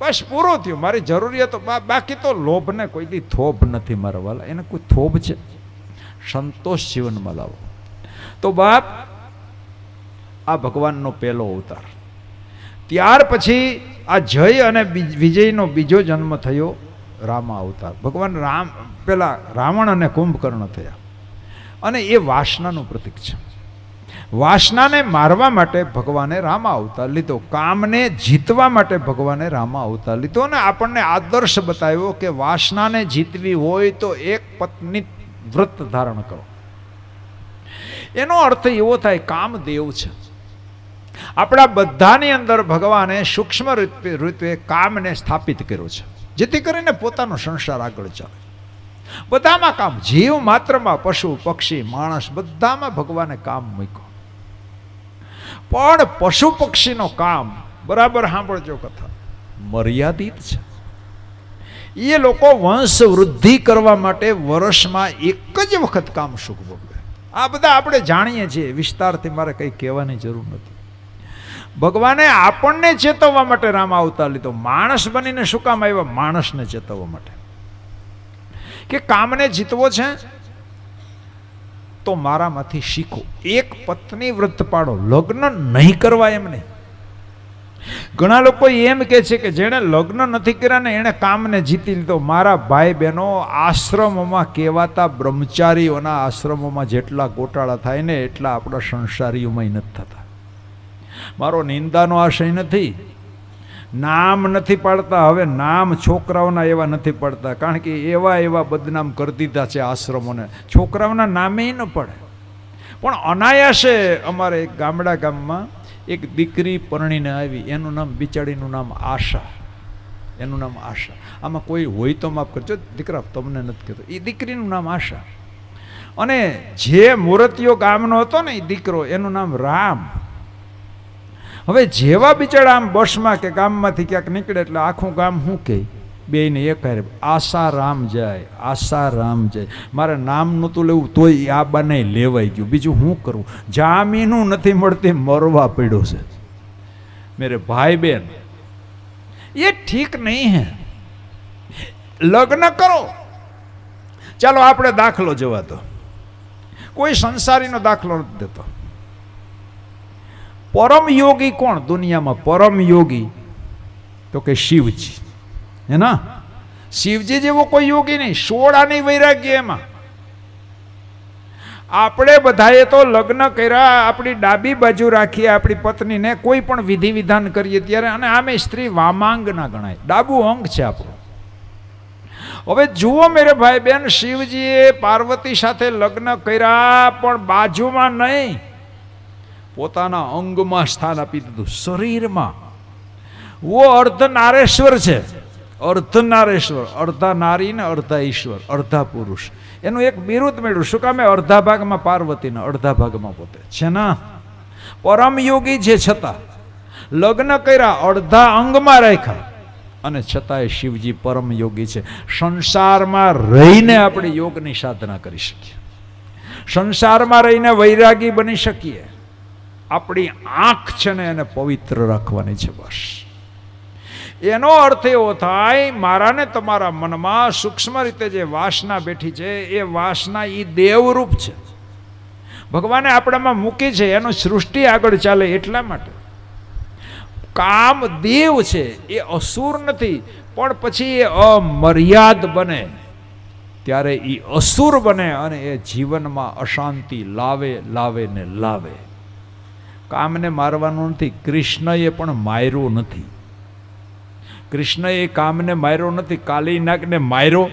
બસ પૂરું થયું. મારી જરૂરિયાતો, બાકી તો લોભને કોઈ દી થોભ નથી મારા વાલા, એને કોઈ થોભ છે? સંતોષ જીવનમાં લાવો. તો બાપ, આ ભગવાનનો પહેલો અવતાર. ત્યાર પછી આ જય અને વિજયનો બીજો જન્મ થયો રામા અવતાર. ભગવાન રામ પેલા રાવણ અને કુંભકર્ણ થયા, અને એ વાસનાનું પ્રતીક છે. વાસનાને મારવા માટે ભગવાને રામા અવતાર લીધો, કામને જીતવા માટે ભગવાને રામા અવતાર લીધો, અને આપણને આદર્શ બતાવ્યો કે વાસનાને જીતવી હોય તો એક પત્ની વ્રત ધારણ કરો. એનો અર્થ એવો થાય કામદેવ છે. આપણા બધાની અંદર ભગવાને સૂક્ષ્મ રૂપે કામને સ્થાપિત કર્યો છે, જેથી કરીને પોતાનો સંસાર આગળ ચાલે. બધામાં કામ, જીવ માત્રમાં, પશુ પક્ષી માણસ બધામાં ભગવાને કામ મૂક્યો. પણ પશુ પક્ષીનો કામ, બરાબર સાંભળજો કથા, મર્યાદિત છે. એ લોકો વંશ વૃદ્ધિ કરવા માટે વર્ષમાં એક જ વખત કામ સુખ ભોગવે. આ બધા આપણે જાણીએ છીએ, વિસ્તારથી મારે કંઈ કહેવાની જરૂર નથી. ભગવાને આપણને ચેતવવા માટે રામ અવતાર લીધો. માણસ બનીને શું કામ આવ્યા? માણસને ચેતવવા માટે કે કામને જીતવો છે તો મારામાંથી શીખો. એક પત્ની વ્રત પાડો, લગ્ન નહીં કરવા એમ નહીં. ઘણા લોકો એમ કે છે કે જેણે લગ્ન નથી કર્યા ને એણે કામને જીતી લીધો. મારા ભાઈ બહેનો, આશ્રમોમાં કહેવાતા બ્રહ્મચારીઓના આશ્રમોમાં જેટલા ગોટાળા થાય ને એટલા આપણા સંસારીઓમાં નથી થતા. મારો નિંદાનો આશય નથી, નામ નથી પાડતા. હવે નામ છોકરાઓના એવા નથી પડતા, કારણ કે એવા બદનામ કરી દીધા છે આશ્રમોને. છોકરાઓના નામે ન પડે, પણ અનાયાસે અમારે એક ગામમાં એક દીકરી પરણીને આવી, એનું નામ બિચારીનું નામ આશા. એનું નામ આશા. આમાં કોઈ હોય તો માફ કરજો દીકરા, તમને નથી કહેતો. એ દીકરીનું નામ આશા. અને જે મૂર્તિઓ ગામનો હતો ને એ દીકરો, એનું નામ રામ. હવે જેવા બિચારા આમ બસમાં કે ગામમાંથી ક્યાંક નીકળે એટલે આખું ગામ શું કહે? બેયને એક હારે આશા રામ જાય, આશા રામ જાય. મારે નામ નહોતું લેવું તોય આ બાને લેવાઈ ગયું. બીજું શું કરું? જામીનું નથી મળતી, મરવા પડ્યો છે. મેરે ભાઈ બહેન, એ ઠીક નહીં હે. લગ્ન કરો, ચાલો આપણે દાખલો જવા દો. કોઈ સંસારીનો દાખલો નથી દેતો. પરમ યોગી કોણ દુનિયામાં? પરમ યોગી તો કે શિવજી, હે ના? શિવજી જેવો કોઈ યોગી નહીં. 16 આની વૈરાગ્ય એમાં. આપણે બધાએ તો લગ્ન કર્યા, આપણી ડાબી બાજુ રાખીએ આપણી પત્નીને, કોઈ પણ વિધિ વિધાન કરીએ ત્યારે, અને આમે સ્ત્રી વામાંગ ના ગણાય, ડાબુ અંગ છે આપણું. હવે જુઓ મેરે ભાઈ બહેન, શિવજીએ પાર્વતી સાથે લગ્ન કર્યા, પણ બાજુમાં નહીં, પોતાના અંગમાં સ્થાન આપી દીધું, શરીરમાં. વો અર્ધનારેશ્વર છે, અર્ધનારેશ્વર. અડધા નારી ને અડધા ઈશ્વર, અડધા પુરુષ. એનું એક બિરુદ મેળવ્યું. શું કામે? અડધા ભાગમાં પાર્વતીને, અડધા ભાગમાં પોતે છે ના. પરમ યોગી છે, છતાં લગ્ન કર્યા, અડધા અંગમાં રાખ્યા, અને છતાંય શિવજી પરમ યોગી છે. સંસારમાં રહીને આપણે યોગની સાધના કરી શકીએ, સંસારમાં રહીને વૈરાગી બની શકીએ. આપણી આંખ છે ને એને પવિત્ર રાખવાની છે, બસ. એનો અર્થ એવો થાય, મારા ને તમારા મનમાં સૂક્ષ્મ રીતે જે વાસના બેઠી છે, એ વાસના એ દેવરૂપ છે. ભગવાને આપણામાં મૂકી છે, એનું સૃષ્ટિ આગળ ચાલે એટલા માટે. કામ દેવ છે, એ અસુર નથી. પણ પછી એ અમર્યાદ બને ત્યારે એ અસુર બને અને એ જીવનમાં અશાંતિ લાવે લાવે ને લાવે. કામને મારવાનું નથી. કૃષ્ણએ પણ માર્યો નથી. કૃષ્ણએ કામને માર્યો નથી. કાલી નાગને માર્યો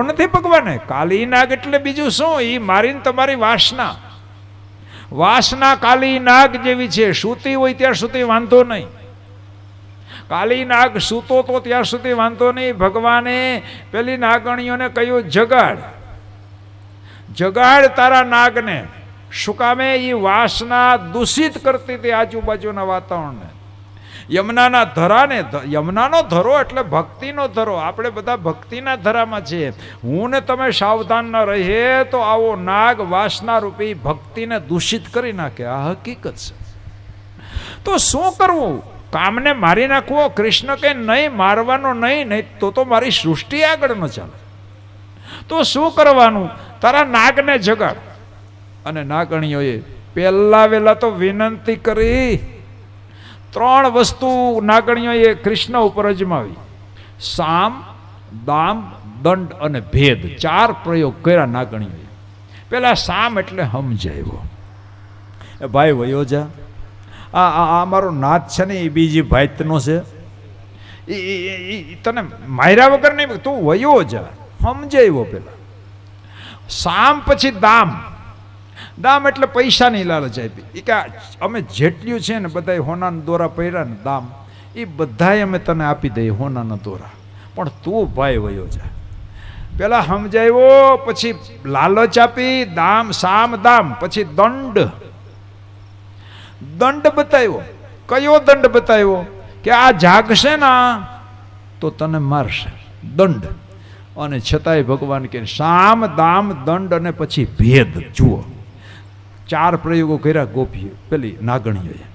નથી ભગવાને. કાલી નાગ એટલે બીજું શું? એ મારીને તમારી વાસના કાલી નાગ જેવી છે. સૂતી હોય ત્યાં સુધી વાંધો નહીં. કાલી નાગ સૂતો તો ત્યાં સુધી વાંધો નહીં. ભગવાને પેલી નાગણીઓને કહ્યું જગાડ તારા નાગને. શું કામે? એ વાસના દૂષિત કરતી હતી આજુબાજુના વાતાવરણને. યમુનાના ધરાને, યમુનાનો ધરો એટલે ભક્તિનો ધરો. આપણે બધા ભક્તિના ધરામાં છીએ. હું ને તમે સાવધાન ન રહીએ તો આવો નાગ વાસના રૂપી ભક્તિને દૂષિત કરી નાખે. આ હકીકત છે. તો શું કરવું? કામને મારી નાખવો? કૃષ્ણ કે નહીં, મારવાનો નહીં તો મારી સૃષ્ટિ આગળ ન ચાલે. તો શું કરવાનું? તારા નાગને જગાડ. અને નાગણીઓએ પહેલા વહેલા તો વિનંતી કરી. 3 વસ્તુ નાગણીઓએ કૃષ્ણ ઉપર અજમાવી. સામ, દામ, દંડ અને ભેદ. 4 પ્રયોગ કર્યા નાગણીઓએ. પેલા સામ એટલે સમજાવ્યો. એ ભાઈ વયો જા. આ મારો નાથ છે ને, એ બીજી ભાઈતનો છે. એ તને માર્યા વગર નહીં, તું વયો જા. સમજાવ્યો પેલા. સામ. પછી દામ. દામ એટલે પૈસાની લાલચ આપી. એ કે અમે જેટલું છે ને બધા હોનાના દોરા પહેર્યા ને દામ, એ બધાય અમે તને આપી દઈએ હોનાના દોરા, પણ તું ભાઈ વયો જા. પેલા સમજાવ્યો, પછી લાલચ આપી. દામ, સામ, દામ. પછી દંડ બતાવ્યો. કયો દંડ બતાવ્યો? કે આ જાગશે ને તો તને મારશે. દંડ. અને છતાંય ભગવાન કે સામ, દામ, દંડ અને પછી ભેદ. જુઓ, 4 પ્રયોગો કર્યા ગોપીએ, પેલી નાગણીઓએ.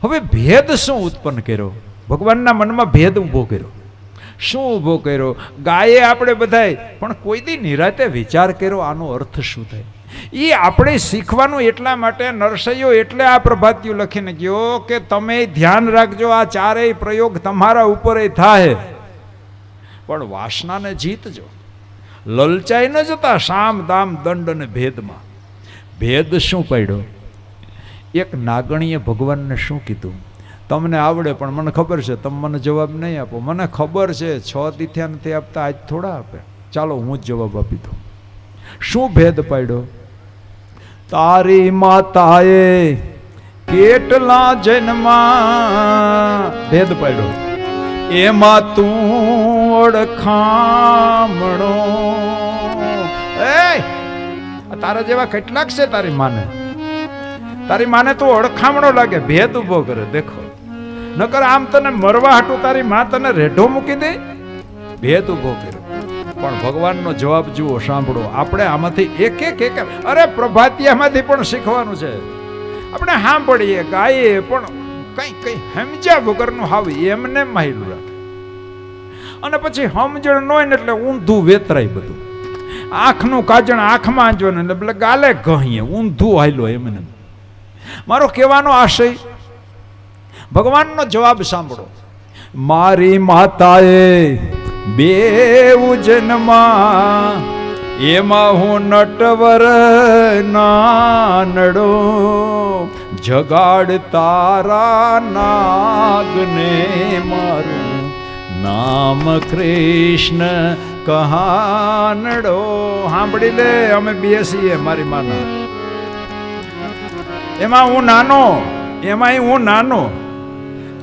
હવે ભેદ શું ઉત્પન્ન કર્યો? ભગવાનના મનમાં ભેદ ઊભો કર્યો. શું ઊભો કર્યો? ગાયે આપણે બધાય પણ કોઈ દી નિરાતે વિચાર કર્યો આનો અર્થ શું થાય? એ આપણે શીખવાનું. એટલા માટે નરસૈયો એટલે આ પ્રભાતિયું લખીને ગયો કે તમે ધ્યાન રાખજો, આ 4 પ્રયોગ તમારા ઉપર થાય, પણ વાસનાને જીતજો. લલચાઈ ન જતા સામ, દામ, દંડ અને ભેદમાં. ભેદ શું પાડ્યો? એક નાગણીએ ભગવાનને શું કીધું? તમને આવડે પણ મને ખબર છે તમે મને જવાબ નહીં આપો. મને ખબર છે 6 તિથ્યા નથી આપતા, આજ થોડા આપે. ચાલો હું જ જવાબ આપી દઉં. શું ભેદ પાડ્યો? તારી માતાએ કેટલા જન્મા ભેદ પાડ્યો, એમાં તું ઓળખામણો. તારા જેવા કેટલાક છે તારી માને તું ઓળખામણો લાગે. ભેદ ઉભો કરે. દેખો, નકર આમ તને મરવા હાટું તારી માં તને રેઢો મૂકી દે. ભેદ ઉભો કર્યો. પણ ભગવાનનો જવાબ જુઓ, સાંભળો. આપણે આમાંથી એક અરે પ્રભાતિયામાંથી પણ શીખવાનું છે. આપણે સાંભળીએ, ગાઈએ, પણ કઈ સમજ્યા વગરનું હાવ એમને માયલું રાખે. અને પછી સમજણ ન હોય ને એટલે ઊંધું વેતરાય બધું. આંખનું કાજણ આંખમાં આંજવાનું એટલે ગાલે ગહીએ, ઊંધું હાયલો એમને. મારો કહેવાનો આશય, ભગવાનનો જવાબ સાંભળો. મારી માતાએ 2 જન્મા, એમાં હું નટવર નાનડો, જગાડ તારા નાગને મારું નામ કૃષ્ણ કહાનડો. સાંભળી લે, અમે બેસીએ મારી માના. એમાં હું નાનો,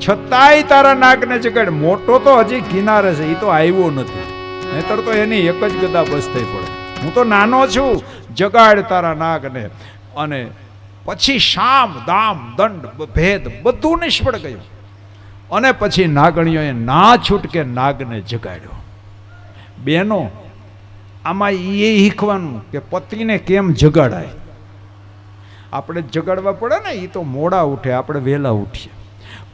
છતાંય તારા નાગને જગાડ. મોટો તો હજી કિનારે છે, એ તો આવ્યો નથી, નહીતર તો એની એક જ ગદા બસ થઈ પડે. હું તો નાનો છું, જગાડ તારા નાગને. અને પછી સામ, દામ, દંડ, ભેદ બધું નિષ્ફળ ગયું. અને પછી નાગણીઓએ ના છૂટકે નાગને જગાડ્યો. બેનો, આમાં એ શીખવાનું કે પતિને કેમ જગાડાય. આપણે જગાડવા પડે ને, એ તો મોડા ઉઠે, આપણે વહેલા ઉઠીએ.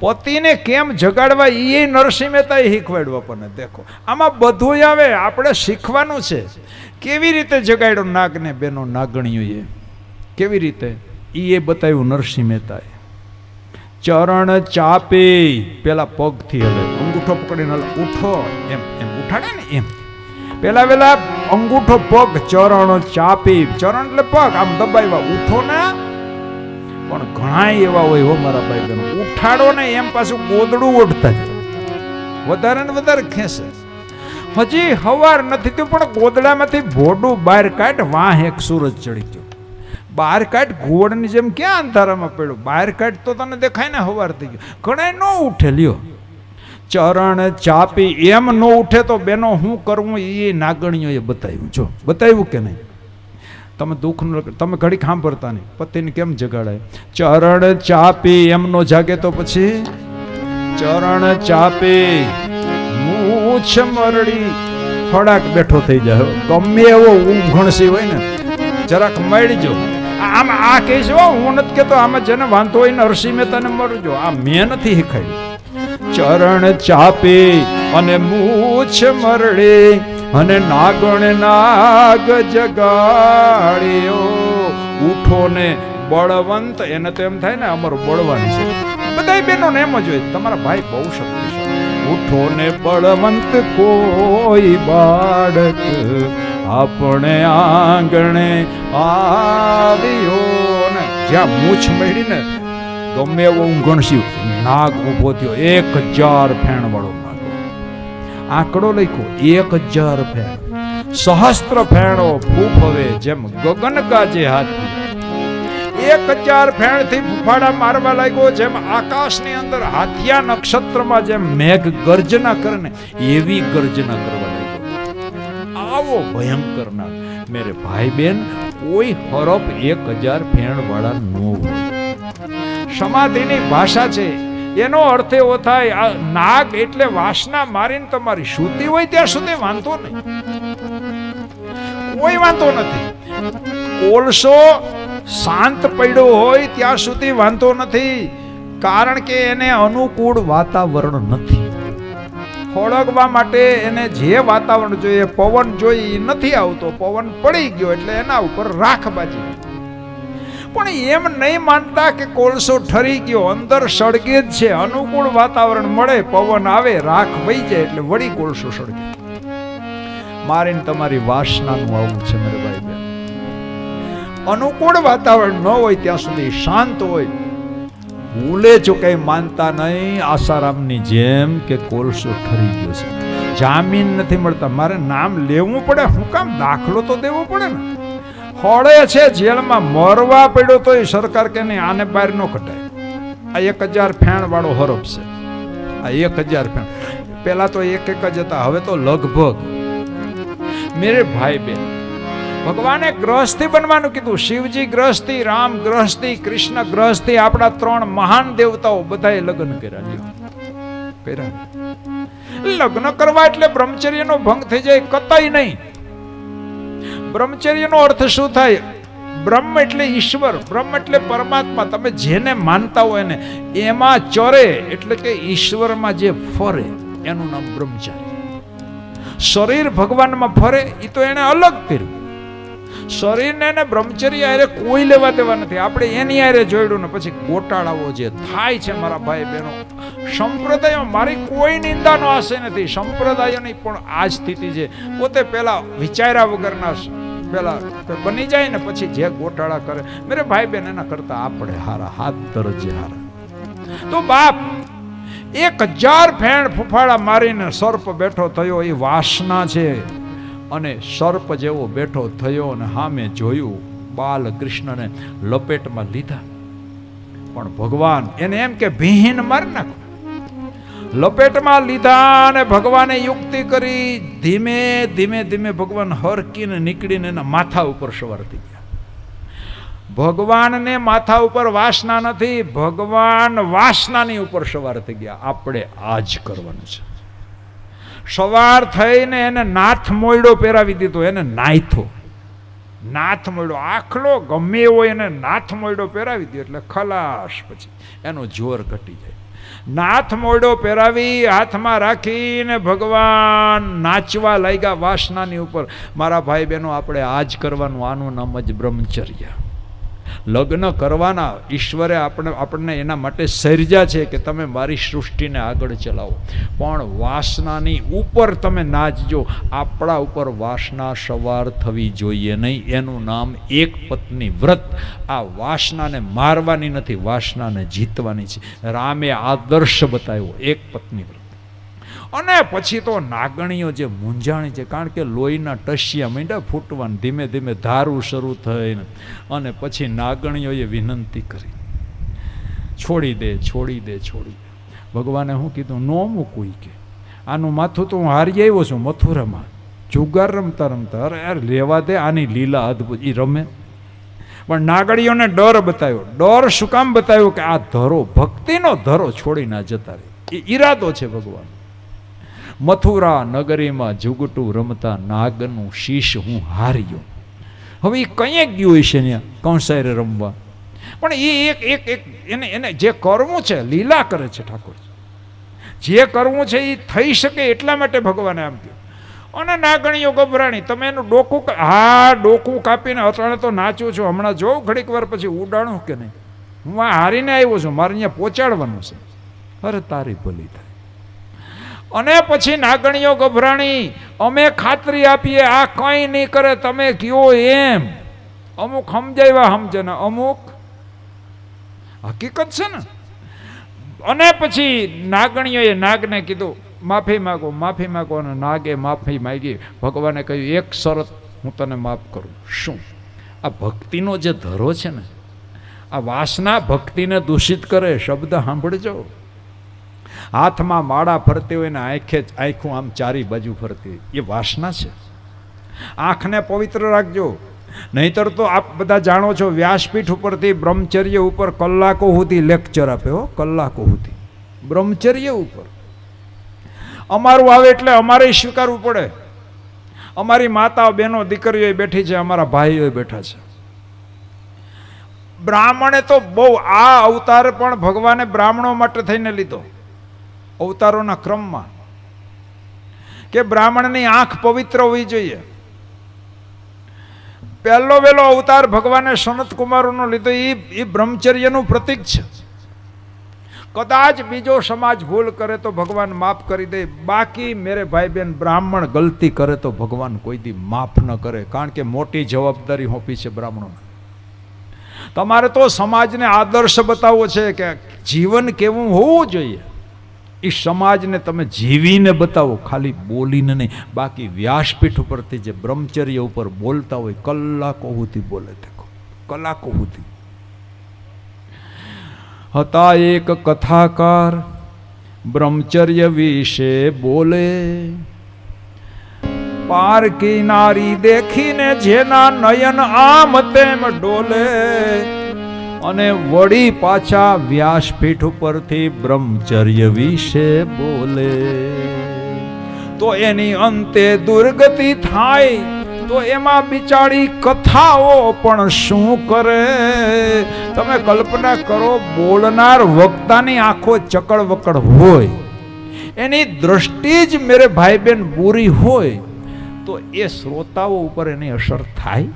પતિને કેમ જગાડવા એ નરસિંહ મહેતાએ શીખવાડ્યું આપણને. દેખો, આમાં બધું આવે, આપણે શીખવાનું છે. કેવી રીતે જગાડ્યો નાગને બેનો, નાગણીઓએ કેવી રીતે એ બતાવ્યું નરસિંહ મહેતાએ. ચરણ ચાપી, પેલા પગથી હલે, અંગૂઠો પકડીને ઉઠો એમ એમ ઉઠાડે ને એમ. પેલા વેલા અંગૂઠો પગ ચરણ ચાપી, ચરણ એટલે પગ આમ દબાવ્યા, ઉઠો ને. પણ ઘણા એવા હોય હો મારા ભાઈ બહેનો, ઉઠાડો ને એમ પાછું ગોદડું ઓઢતા જાય, વધારે ને વધારે ખેંચે. હજી હવાર નથી થયું પણ ગોદડામાંથી ભોડું બહાર કાઢ, વાહ એક સૂરજ ચડી ગયો. બહાર કાઢ, ઘોડની જેમ ક્યાં અંધારામાં પડ્યું, બહાર કાઢ તો તને દેખાય ને હવાર થઈ ગયું. ઘણા ન ઉઠે લ્યો, ચરણ ચાપી એમ ન ઉઠે તો બેનો શું કરવું એ નાગણીઓએ બતાવ્યું. જો બતાવ્યું કે નહીં? તમે દુઃખ ન, તમે ઘડી સાંભળતા નહીં, પતિને કેમ જગાડાય? ચરણ ચાપી એમ નો જાગે તો પછી ચરણ ચાપી મૂછ મરડી ખોડાક બેઠો થઈ જાય. ગમે એવો ઊંઘણસી હોય ને જરાક મળજો. આમ આ કહીશ હું નથી કેતો, આમાં જેને વાંધો હોય ને નરસિંહ મહેતાને મળજો, આ મેં નથી શીખાડ્યું. ચરણ ચાપી અને મૂછ મરડી અને નાગણ નાગ જગાડ્યો. ઉઠો ને બળવંત, એને તો એમ થાય ને અમારું બળવાન છે. બધા બહેનો ને એમ જ હોય, તમારા ભાઈ બહુ શક્તિશાળી. ઉઠો ને બળવંત કોઈ બાળક આપણે આંગણે આવ્યો ને. જ્યાં મૂછ મળી ને ગમે એવો ઊંઘણસી નાગ ઉભો થયો. 1000 ફેણ વાળો નાગ, આંકડો લખ્યો 1000 ફેણ. સહસ્ત્ર ફેણો ફૂફ હવે જેમ ગગન ગાજે હાથી. 1000 ફેણ થી ફૂફાડા મારવા લાગ્યો, જેમ આકાશની અંદર હાથિયા નક્ષત્રમાં જેમ મેઘ ગર્જના કરે ને એવી ગર્જના કરવા લાગ્યો. આવો ભયંકર નાગ. મેરે ભાઈ બેન, કોઈ હરફ 1000 ફેણ વાળા ન હોય. સમાધિની ભાષા છે, એનો અર્થ એવો થાય આ નાગ એટલે વાસના મારીને તમારી શુદ્ધિ હોય ત્યાં સુધી વાંધો નહીં, કોઈ વાંધો નથી. કોલસો શાંત પડ્યો હોય ત્યાં સુધી વાંધો નથી, કારણ કે એને અનુકૂળ વાતાવરણ નથી. ખોળગવા માટે એને જે વાતાવરણ જોઈએ, પવન જોઈએ નથી આવતો. પવન પડી ગયો એટલે એના ઉપર રાખ બાજી. પણ એમ નહીં માનતા કે કોલસો ઠરી ગયો, અંદર સળગે જ છે. અનુકૂળ વાતાવરણ મળે, પવન આવે, રાખ વહી જાય એટલે વળી કોલસો સળગે. મારીને તમારી વાસનાનું આવું છે મારે ભાઈ બેન. અનુકૂળ વાતાવરણ ન હોય ત્યાં સુધી શાંત હોય. ભૂલે ચૂકે માનતા નહીં આસારામની જેમ કે કોલસો ઠરી ગયો છે, જામીન નથી મળતા. મારે નામ લેવું પડે, હું કામ દાખલો તો દેવો પડે ને. હોળે છે જેલમાં મરવા પડ્યો તો સરકાર કે નહીં આને બહાર ન કઢાય. આ 1000 ફેણ વાળો હરફ છે. આ 1000 ફેણ પેલા તો એક જ હતા, હવે તો લગભગ. મેરે ભાઈ બેન, ભગવાને ગ્રહસ્થી બનવાનું કીધું. શિવજી ગ્રહસ્થી, રામ ગ્રહસ્થી, કૃષ્ણ ગ્રહસ્થી. આપણા 3 મહાન દેવતાઓ બધાએ લગ્ન કર્યા. લગ્ન કરવા એટલે બ્રહ્મચર્યનો ભંગ થઈ જાય કતાઈ નહીં. બ્રહ્મચર્યનો અર્થ શું થાય? બ્રહ્મ એટલે ઈશ્વર, બ્રહ્મ એટલે પરમાત્મા. તમે જેને માનતા હોય ને એમાં ચરે એટલે કે ઈશ્વરમાં જે ફરે એનું નામ બ્રહ્મચારી. શરીર ભગવાનમાં ફરે એ તો એને અલગ કર્યું. શરીરને ને બ્રહ્મચર્ય અરે કોઈ લેવા દેવા નથી. આપણે એની આરે જોડ્યું ને પછી ગોટાળાઓ જે થાય છે મારા ભાઈ બહેનો, સંપ્રદાયો, મારી કોઈ નિંદાનો આશય નથી, સંપ્રદાયોની પણ આ સ્થિતિ છે. પોતે પેલા વિચાર્યા વગરના પેલા બની જાય ને પછી જે ગોટાળા કરે. મેરે ભાઈ બહેન, એના કરતા આપણે હારા, હાથ દરજ્જે હારા. તો બાપ 1000 ફેણ ફૂફાડા મારીને સર્પ બેઠો થયો એ વાસના છે. અને સર્પ જેવો બેઠો થયો અને સામે જોયું, બાલકૃષ્ણને લપેટમાં લીધા. પણ ભગવાન એને એમ કે ભીહીન મારી નાખો. લપેટમાં લીધા અને ભગવાને યુક્તિ કરી. ધીમે ધીમે ધીમે ભગવાન હરકીને નીકળીને એના માથા ઉપર સવાર થઈ ગયા. ભગવાનને માથા ઉપર વાસના નથી, ભગવાન વાસનાની ઉપર સવાર થઈ ગયા. આપણે આ જ કરવાનું છે. સવાર થઈને એને નાથ મોયડો પહેરાવી દીધો. એને નાથો, નાથ મોયડો આખલો ગમે એવો એને નાથ મોયડો પહેરાવી દો એટલે ખલાસ. પછી એનો જોર ઘટી જાય. નાથ મોયડો પહેરાવી હાથમાં રાખીને ભગવાન નાચવા લાગ્યા વાસનાની ઉપર. મારા ભાઈ બહેનો, આપણે આ જ કરવાનું. આનું નામ જ બ્રહ્મચર્ય. લગ્ન કરવાના ઈશ્વરે આપણને એના માટે સર્જ્યા છે કે તમે મારી સૃષ્ટિને આગળ ચલાવો, પણ વાસનાની ઉપર તમે નાચજો. આપણા ઉપર વાસના સવાર થવી જોઈએ નહીં. એનું નામ એક પત્ની વ્રત. આ વાસનાને મારવાની નથી, વાસનાને જીતવાની છે. રામે આદર્શ બતાવ્યો, એક પત્ની વ્રત. અને પછી તો નાગણીઓ જે મૂંઝાણી છે, કારણ કે લોહીના ટસિયા માંડ્યા ફૂટવાને, ધીમે ધીમે ધારું શરૂ થઈને, અને પછી નાગણીઓએ વિનંતી કરી, છોડી દે, છોડી દે, છોડી દે. ભગવાને શું કીધું? નો મૂકવું કે આનું માથું તો હું હારી આવ્યો છું મથુરામાં જુગાર રમતા રમતા. અરે યાર લેવા દે, આની લીલા અદભુત, એ રમે. પણ નાગણીઓને ડર બતાવ્યો. ડર શું કામ બતાવ્યો? કે આ ધરો, ભક્તિનો ધરો છોડી ના જતા રહે, એ ઈરાદો છે ભગવાન. મથુરા નગરીમાં જુગટું રમતા નાગનું શીશ હું હાર્યો. હવે એ કંઈ ગયું હશે ત્યાં કંસાયરે રમવા, પણ એ એક એક એને જે કરવું છે લીલા કરે છે ઠાકોર. જે કરવું છે એ થઈ શકે એટલા માટે ભગવાને આમ કહ્યું. અને નાગણીઓ ગભરાણી. તમે એનું ડોકું, હા ડોકું કાપીને અટાણે તો નાચ્યું છું, હમણાં જોઉં ઘડીક વાર પછી ઉડાણું કે નહીં, હું આ હારીને આવ્યો છું, મારે અહીંયા પહોંચાડવાનું છે. અરે તારી ભલી થાય. અને પછી નાગણીઓ ગભરાણી. અમે ખાતરી આપીએ આ કંઈ નહીં કરે, તમે કયો એમ. અમુક સમજાવ્યા સમજે ને અમુક હકીકત છે ને. અને પછી નાગણીઓએ નાગને કીધું માફી માગો, માફી માગો. અને નાગે માફી માગી. ભગવાને કહ્યું એક શરત હું તને માફ કરું. શું? આ ભક્તિનો જે ધરો છે ને, આ વાસના ભક્તિને દૂષિત કરે. શબ્દ સાંભળજો. હાથમાં માળા ફરતી હોય ને આંખું આમ ચારી બાજુ ફરતી હોય, એ વાસના છે. આંખને પવિત્ર રાખજો, નહીતર તો આપ બધા જાણો છો વ્યાસપીઠ ઉપરથી બ્રહ્મચર્ય ઉપર કલાકો સુધી લેક્ચર આપે હો, કલાકો સુધી બ્રહ્મચર્ય ઉપર. અમારું આવે એટલે અમારે સ્વીકારવું પડે. અમારી માતાઓ બહેનો દીકરીઓ બેઠી છે, અમારા ભાઈઓ બેઠા છે. બ્રાહ્મણે તો બહુ, આ અવતાર પણ ભગવાને બ્રાહ્મણો માટે થઈને લીધો અવતારોના ક્રમમાં, કે બ્રાહ્મણની આંખ પવિત્ર હોવી જોઈએ. પહેલો વહેલો અવતાર ભગવાને સનત કુમારોનો લીધો, એ બ્રહ્મચર્યનું પ્રતીક છે. કદાચ બીજો સમાજ ભૂલ કરે તો ભગવાન માફ કરી દે, બાકી મેરે ભાઈ બહેન બ્રાહ્મણ ગલતી કરે તો ભગવાન કોઈ દી માફ ન કરે, કારણ કે મોટી જવાબદારી સોંપી છે બ્રાહ્મણોને. તમારે તો સમાજને આદર્શ બતાવવો છે કે જીવન કેવું હોવું જોઈએ. એ સમાજને તમે જીવીને બતાવો, ખાલી બોલીને નહીં. બાકી વ્યાસપીઠ ઉપરથી જે બ્રહ્મચર્ય ઉપર બોલતા હોય, કલાકો સુધી બોલે, દેખો કલાકો સુધી. હતા એક કથાકાર બ્રહ્મચર્ય વિશે બોલે, પારકી નારી દેખીને જેના નયન આમ તેમ ડોલે, અને વળી પાછા વ્યાસપીઠ ઉપરથી બ્રહ્મચર્ય વિશે બોલે, તો એની અંતે દુર્ગતિ થાય. તો એમાં બિચારી કથાઓ પણ શું કરે? તમે કલ્પના કરો, બોલનાર વક્તાની આંખો ચકડ વકડ હોય, એની દ્રષ્ટિ જ મેરે ભાઈ બહેન બુરી હોય, તો એ શ્રોતાઓ ઉપર એની અસર થાય.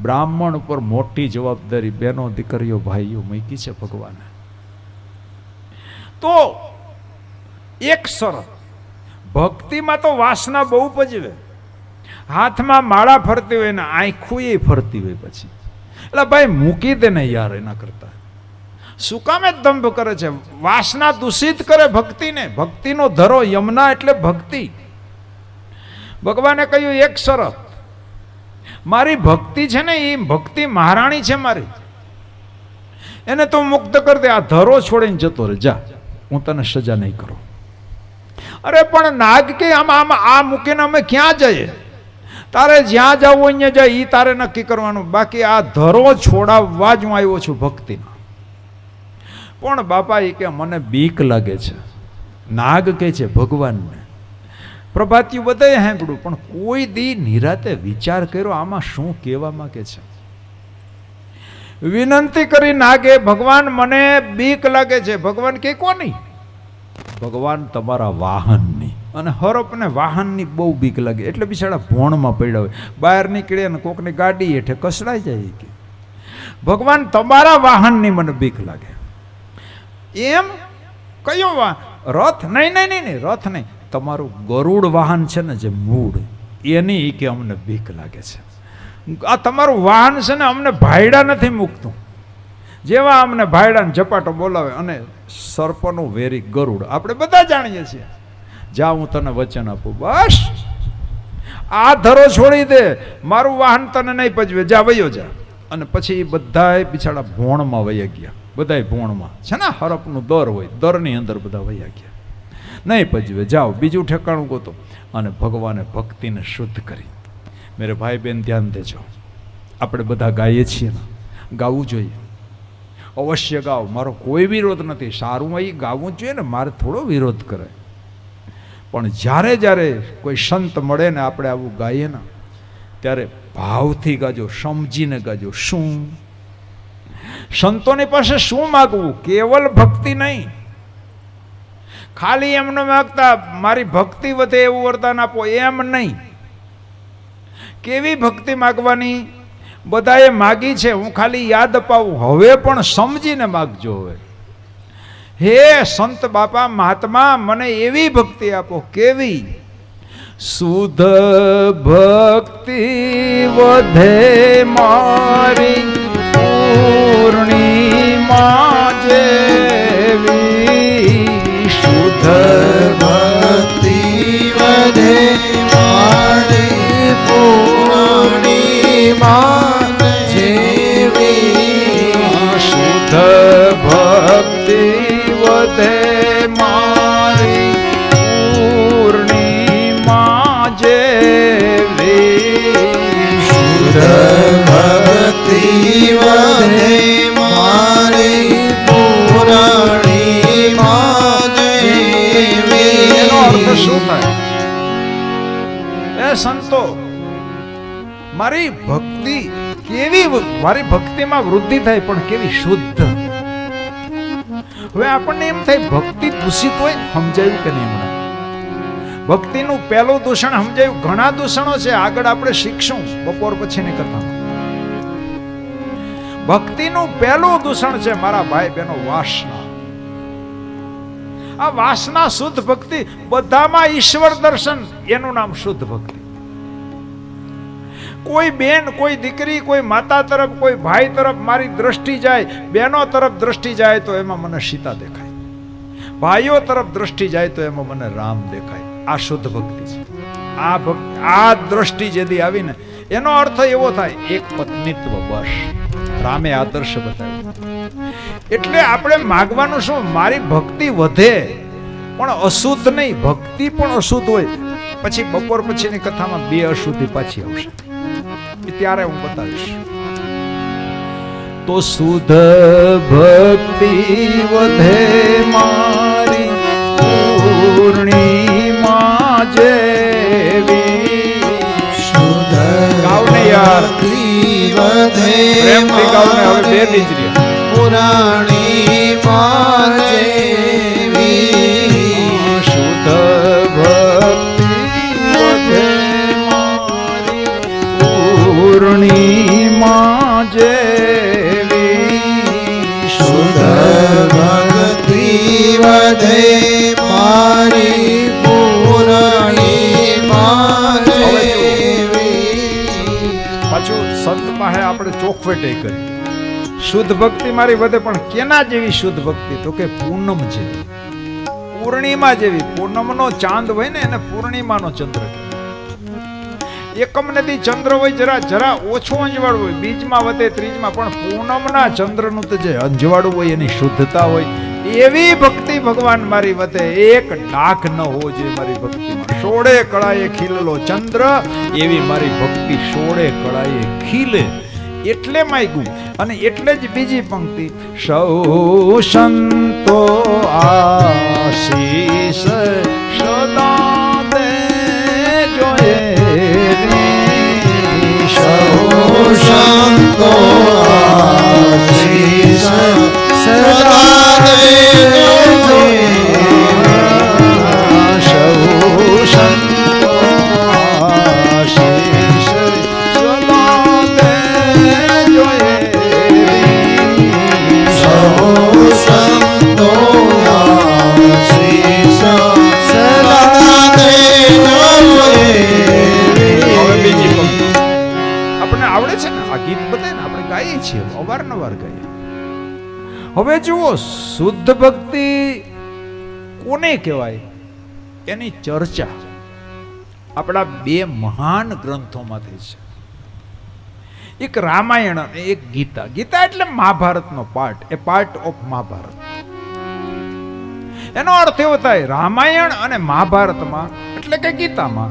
બ્રાહ્મણ ઉપર મોટી જવાબદારી બહેનો દીકરીઓ ભાઈઓ મૂકી છે ભગવાને. તો એક શરત, ભક્તિમાં તો વાસના બહુ પજવે. હાથમાં માળા ફરતી હોય ને આંખું એ ફરતી હોય, પછી એટલે ભાઈ મૂકી દે ને યાર. એના કરતા શું કામે દંભ કરે છે? વાસના દૂષિત કરે ભક્તિને. ભક્તિનો ધરો યમુના એટલે ભક્તિ. ભગવાને કહ્યું એક શરત, મારી ભક્તિ છે ને એ ભક્તિ મહારાણી છે મારી, એને તો મુક્ત કરી દે. આ ધરો છોડીને જતો રહે, જા, હું તને સજા નહીં કરું. અરે પણ નાગ કે આમ આ મૂકીને અમે ક્યાં જઈએ? તારે જ્યાં જવું અહીંયા જાય, એ તારે નક્કી કરવાનું. બાકી આ ધરો છોડાવવા જ હું આવ્યો છું ભક્તિમાં. પણ બાપા એ કે મને બીક લાગે છે. નાગ કે છે ભગવાનને. પ્રભાતિયું બધાએ સાંભળ્યું, પણ કોઈ દી નિરાતે વિચાર કર્યો આમાં શું કહેવા માંગે છે. વિનંતી કરી નાગે, ભગવાન મને બીક લાગે છે. ભગવાન કે કોની? ભગવાન તમારા વાહનની. અને હરપને વાહનની બહુ બીક લાગે, એટલે બિચારા ભોણમાં પડ્યા હોય. બહાર નીકળે ને કોકની ગાડી હેઠે કસડાઈ જાય. કે ભગવાન તમારા વાહનની મને બીક લાગે. એમ કયો વાહન? રથ? નહીં, રથ નહીં. તમારું ગરુડ વાહન છે ને, જે મૂળ એની કે અમને બીક લાગે છે. આ તમારું વાહન છે ને, અમને ભાયડા નથી મૂકતું. જેવા અમને ભાયડાને ઝપાટો બોલાવે, અને સર્પનું વેરી ગરુડ આપણે બધા જાણીએ છીએ. જા, હું તને વચન આપું, બસ આ ધરો છોડી દે, મારું વાહન તને નહીં પજવે, જા વયો જા. અને પછી બધાય બિચારા ભોણમાં વયા ગયા. બધાય ભોણમાં છે ને, હરપનું દર હોય, દરની અંદર બધા વયા ગયા. નહીં પજવે, જાઓ બીજું ઠેકાણું ગોતો. અને ભગવાને ભક્તિને શુદ્ધ કરી. મેરે ભાઈ બહેન ધ્યાન દેજો, આપણે બધા ગાઈએ છીએ ને, ગાવું જોઈએ, અવશ્ય ગાઓ. મારો કોઈ વિરોધ નથી, સારું એ ગાવું જોઈએ ને, મારે થોડો વિરોધ કરે. પણ જ્યારે જ્યારે કોઈ સંત મળે ને, આપણે આવું ગાઈએ ને, ત્યારે ભાવથી ગાજો, સમજીને ગાજો. શું સંતોની પાસે શું માગવું? કેવલ ભક્તિ નહીં, ખાલી એમને માગતા મારી ભક્તિ વધે એવું વરદાન આપો, એમ નહીં. કેવી ભક્તિ માગવાની? બધાએ માગી છે, હું ખાલી યાદ અપાવું. હવે પણ સમજીને માગજો. હવે હે સંત બાપા મહાત્મા, મને એવી ભક્તિ આપો. કેવી? શુદ્ધ ભક્તિ વધે મારી પૂર્ણિમા જેવી. શુદ્ધ ભક્તિ વધે મારી પૂર્ણિમા જેવી. શુદ્ધ ભક્તિ વધે મારી પૂર્ણિમા જેવી. શુદ્ધ ભક્તિ વધે મારી પૂર્ણિમા જેવી. એનો અર્થ શું થાય? એ સંતો, મારી ભક્તિ કેવી, મારી ભક્તિમાં વૃદ્ધિ થાય, પણ કેવી શુદ્ધ. હવે આપણને એમ થાય ભક્તિ દૂષિત હોય, સમજાયું કે નહીં? હમણાં ભક્તિનું પહેલું દૂષણ સમજાયું. ઘણા દૂષણો છે, આગળ આપણે શીખશું બપોર પછીની કથામાં. ભક્તિનું પહેલું દૂષણ છે મારા ભાઈ બહેનો, વાસના. આ વાસના શુદ્ધ ભક્તિ, બધામાં ઈશ્વર દર્શન, એનું નામ શુદ્ધ ભક્તિ. કોઈ બેન, કોઈ દીકરી, કોઈ માતા તરફ, કોઈ ભાઈ તરફ મારી દ્રષ્ટિ જાય, બહેનો તરફ દ્રષ્ટિ જાય તો એમાં મને સીતા દેખાય, ભાઈઓ તરફ દ્રષ્ટિ જાય તો એમાં મને રામ દેખાય. આ શુદ્ધ ભક્તિ છે. આ ભક્તિ, આ દ્રષ્ટિ જેદી આવીને એનો અર્થ એવો થાય એક પત્નીત્વ. બસ રામે આદર્શ બતાવ્યો. એટલે આપણે માગવાનું શું? મારી ભક્તિ વધે, પણ અશુદ્ધ નહીં. ભક્તિ પણ અશુદ્ધ હોય. પછી બપોર પછીની કથામાં બે અશુદ્ધિ પાછી આવશે, ત્યારે હું બતાવીશ. તો શુદ્ધ ભક્તિ વધે મારી પૂર્ણિમા જેવી. શુદ્ધ ગાવને યાર, વધે પ્રેમથી ગાવને. હવે બે બીજરી પૂર્ણિમા જેવી. શુદ્ધ ભક્તિ વધે મારી પૂર્ણિમા જેવી. શુદ્ધ ભક્તિ વધે મારી પૂર્ણિમા જેવી. પાછું સંત પાસે આપણે ચોખવટે કરી. શુદ્ધ ભક્તિ મારી વધે, પણ કેના જેવી શુદ્ધ ભક્તિ? તો કે પૂનમ જેવી, પૂર્ણિમા જેવી. પૂનમનો ચાંદ હોય ને, એને પૂર્ણિમાનો ચંદ્ર કહેવાય. એકમ નદી ચંદ્ર હોય, જરા જરા ઓછું અંજવાળું હોય, બીજમાં વધે, ત્રીજમાં. પણ પૂનમના ચંદ્રનું તો જે અંજવાળું હોય, એની શુદ્ધતા હોય, એવી ભક્તિ ભગવાન મારી વધે. એક ડાઘ ન હોવો જોઈએ મારી ભક્તિમાં. 16 કળાએ ખીલેલો ચંદ્ર, એવી મારી ભક્તિ 16 કળાએ ખીલે. એટલે માગ્યું. અને એટલે જ બીજી પંક્તિ, સૌ સંતો આશીષ સદા દે જોયે. સૌ સંતો આશીષ સદા દેજો. સૌ સંતો આશીષ સદા દે જોયે. છે ને, આ ગીત બતાય ને આપણે ગાઈએ છીએ, અવારનવાર ગાઈએ. હવે જુઓ, શુદ્ધ ભક્તિ કોને કહેવાય એની ચર્ચા આપણા બે મહાન ગ્રંથોમાં થઈ છે. એક રામાયણ અને એક ગીતા. ગીતા એટલે મહાભારતનો part, a part of Mahabharat. એનો અર્થ એવો થાય, રામાયણ અને મહાભારતમાં એટલે કે ગીતામાં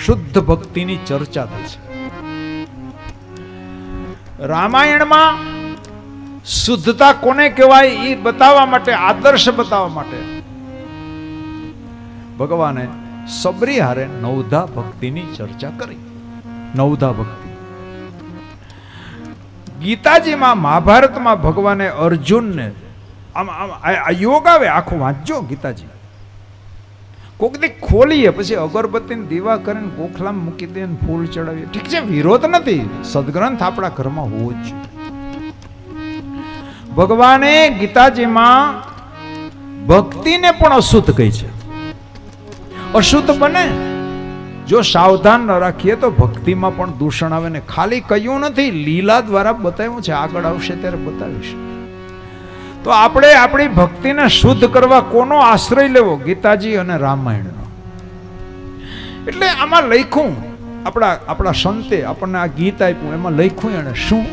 શુદ્ધ ભક્તિની ચર્ચા થઈ છે. રામાયણમાં શુદ્ધતા કોને કહેવાય એ બતાવવા માટે, આદર્શ બતાવવા માટે ભગવાને સબરી હારે નવધા ભક્તિની ચર્ચા કરી. નવધા ભક્તિ. ગીતાજીમાં, મહાભારતમાં ભગવાને અર્જુનને યોગ આવે, આખો વાંચજો ગીતાજી. કોક દી ખોલીએ પછી અગરબત્તીને દીવા કરીને ગોખલામાં મૂકી દે, ફૂલ ચડાવીએ, ઠીક છે, વિરોધ નથી. સદગ્રંથ આપણા ઘરમાં હોવો જ જોઈએ. ભગવાને ગીતાજીમાં ભક્તિને પણ અશુદ્ધ કહી છે. અશુદ્ધ બને જો સાવધાન ન રાખીએ તો ભક્તિમાં પણ દૂષણ આવે ને. ખાલી કહ્યું નથી, લીલા દ્વારા બતાવ્યું છે. આગળ આવશે ત્યારે બતાવીશ. તો આપણે આપણી ભક્તિને શુદ્ધ કરવા કોનો આશ્રય લેવો? ગીતાજી અને રામાયણનો. એટલે આમાં લખ્યું, આપણા સંતે આપણને આ ગીત આપ્યું, એમાં લખ્યું એને શું?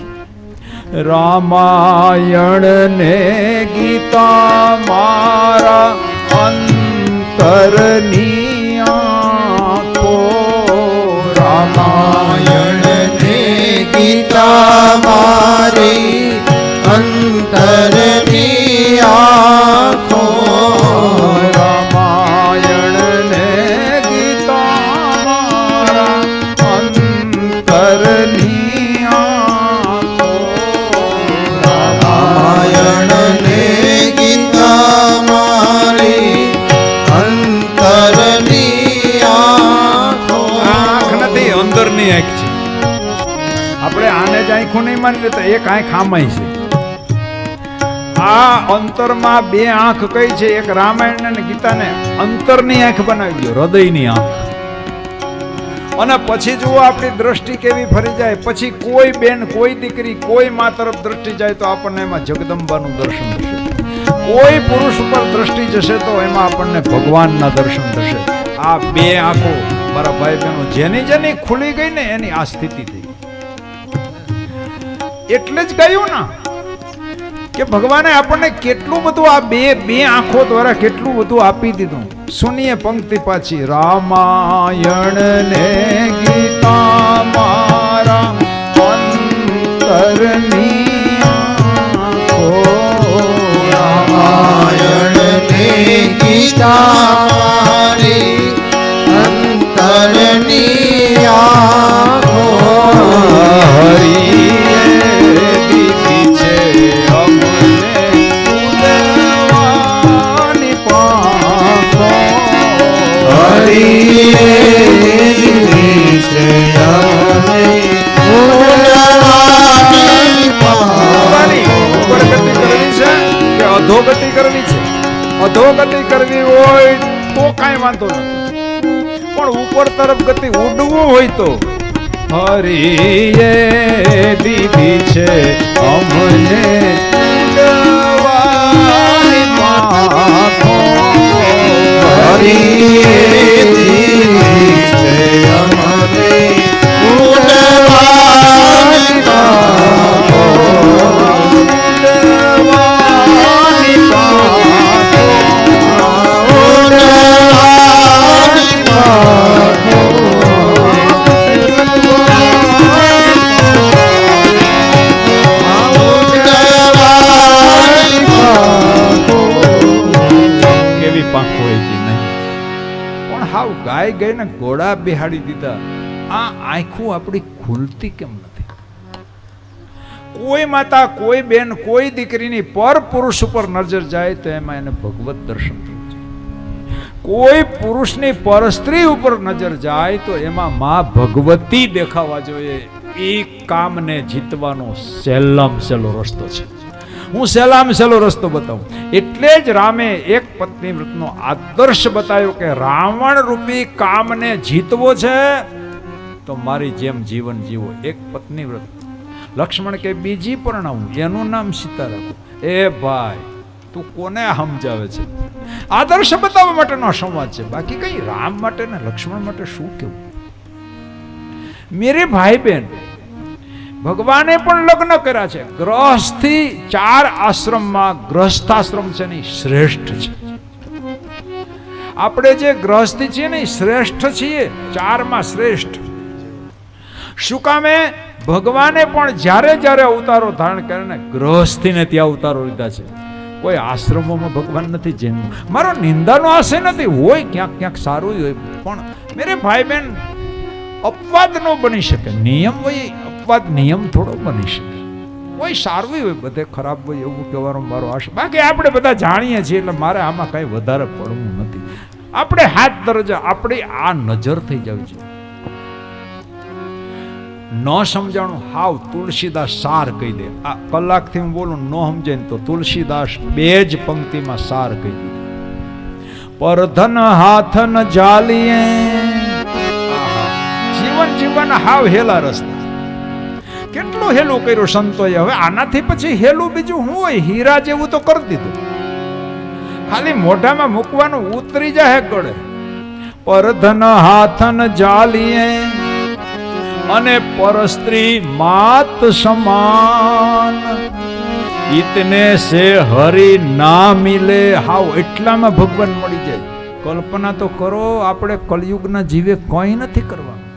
રામાયણ ને ગીતા મારા અંતરની આંખો. રામાયણ ને ગીતા મારી અંતરની આંખો. રામાયણ ને ગીતા મારા અંતરની આંખો. રામાયણ ને ગીતા મારી અંતરની આંખો. આંખ નથી, અંદરની આંખ છે. આપણે આને જ આંખો નહીં માની લેતા, એક આંખ આમાંય છે. આ અંતરમાં બે આંખ કઈ છે? એક રામાયણ અને ગીતાને અંતરની આંખ બનાવી દો, હૃદયની આંખ. અને પછી જુઓ આપણી દ્રષ્ટિ કેવી ફરી જાય. પછી કોઈ બેન, કોઈ દીકરી, કોઈ મા તરફ દ્રષ્ટિ જાય તો આપણને એમાં જગદંબાનું દર્શન થશે. કોઈ પુરુષ ઉપર દ્રષ્ટિ જશે તો એમાં આપણને ભગવાનના દર્શન થશે. આ બે આંખો મારા ભાઈ બહેનો જેની જેની ખુલી ગઈ ને એની આ સ્થિતિ થઈ. એટલે જ કહ્યું ના કે ભગવાને આપણને કેટલું બધું આ બે આંખો દ્વારા કેટલું બધું આપી દીધું. સુનીએ પંક્તિ પાછી. રામાયણ ને ગીતા મારા અંતરની આંખો. રામાયણ ને ગીતા મારી અંતરની આંખો. હરિએ દીધી છે અમને ઉડવાની પાંખો. હરિએ દીધી છે અમને ઉડવાની પાંખો. ઉપરગતિ કરવી છે કે અધોગતિ કરવી છે? અધોગતિ કરવી હોય તો કાંઈ વાંધો નથી, પણ ઉપર તરફ ગતિ ઉડવું હોય તો હરિએ દીધી છે અમને ઉડવાની પાંખો. હરિએ દીધી છે અમને ઉડવાની પાંખો. ઉડવાની પાંખો. ઉડવાની પાંખો. કેવી પાંખો હોય કે નહીં, પણ હાવ ગાય ગઈ ને ઘોડા બેહાડી દીધા. આ આંખું આપણી ખુલતી કેમ નથી? કોઈ માતા, કોઈ બેન, કોઈ દીકરીની પર પુરુષ ઉપર નજર જાય તો એમાં એને ભગવત દર્શન થયું છે. કોઈ પુરુષની પર સ્ત્રી ઉપર નજર જાય તો એમાં માં ભગવતી દેખાવા જોઈએ. એ કામને જીતવાનો સહેલામ સહેલો રસ્તો છે. હું સહેલામ સહેલો રસ્તો બતાવું. એટલે જ રામે એક પત્ની વ્રતનો આદર્શ બતાવ્યો કે રાવણ રૂપી કામને જીતવો છે તો મારી જેમ જીવન જીવો. એક પત્ની વ્રત લક્ષ્મણ કે બીજી પરણાવું, એનું નામ સીતા રાખું. એ ભાઈ તું કોને સમજાવે છે? આદર્શ બતાવવા માટેનો સંવાદ છે, બાકી કઈ રામ માટે ને લક્ષ્મણ માટે શું કેવું? મેરે ભાઈ બહેન, ભગવાને પણ લગ્ન કર્યા છે. ગ્રહસ્થી 4 આશ્રમમાં ગ્રહસ્થાશ્રમ છે ને શ્રેષ્ઠ છે. આપણે જે ગ્રહસ્થી છીએ ને શ્રેષ્ઠ છીએ, 4માં શ્રેષ્ઠ. શું કામે? ભગવાને પણ જ્યારે જ્યારે અવતારો ધારણ કરે ને ગ્રહસ્થીને ત્યાં અવતારો લીધા છે. કોઈ આશ્રમોમાં ભગવાન નથી જન્મ. મારો નિંદાનો આશય નથી, હોય ક્યાંક ક્યાંક સારું હોય, પણ મેરે ભાઈ બહેન અપવાદ ન બની શકે. નિયમ હોય અપવાદ નિયમ થોડો બની શકે. કોઈ સારું હોય બધે ખરાબ હોય એવું કહેવાનો મારો આશય. બાકી આપણે બધા જાણીએ છીએ એટલે મારે આમાં કઈ વધારે પડવું નથી. આપણે હાથ દરજ્જા આપણી આ નજર થઈ જવી છે. ન સમજાણું હાવ તુલસીદાસ સાર કહી દે. આ કલાકથી હું બોલું ન સમજે ને તો તુલસીદાસ 2 જ પંક્તિમાં સાર કહી દે. પરધન હાથ ન જાલીએ, જીવન જીવન હાવ હેલા રસ્તા. કેટલું હેલું કર્યું સંતોએ. હવે આનાથી પછી હેલું બીજું શું હોય? હીરા જેવું તો કરી દીધું, ખાલી મોઢામાં મૂકવાનું ઉતરી જાય ગળે. પરધન હાથ ન જાલીએ અને પરસ્ત્રી માત સમાન, ઇતને સે હરી ના મિલે. હાવ એટલામાં ભગવાન મળી જાય. કલ્પના તો કરો, આપણે કલયુગના જીવે કંઈ નથી કરવાનું.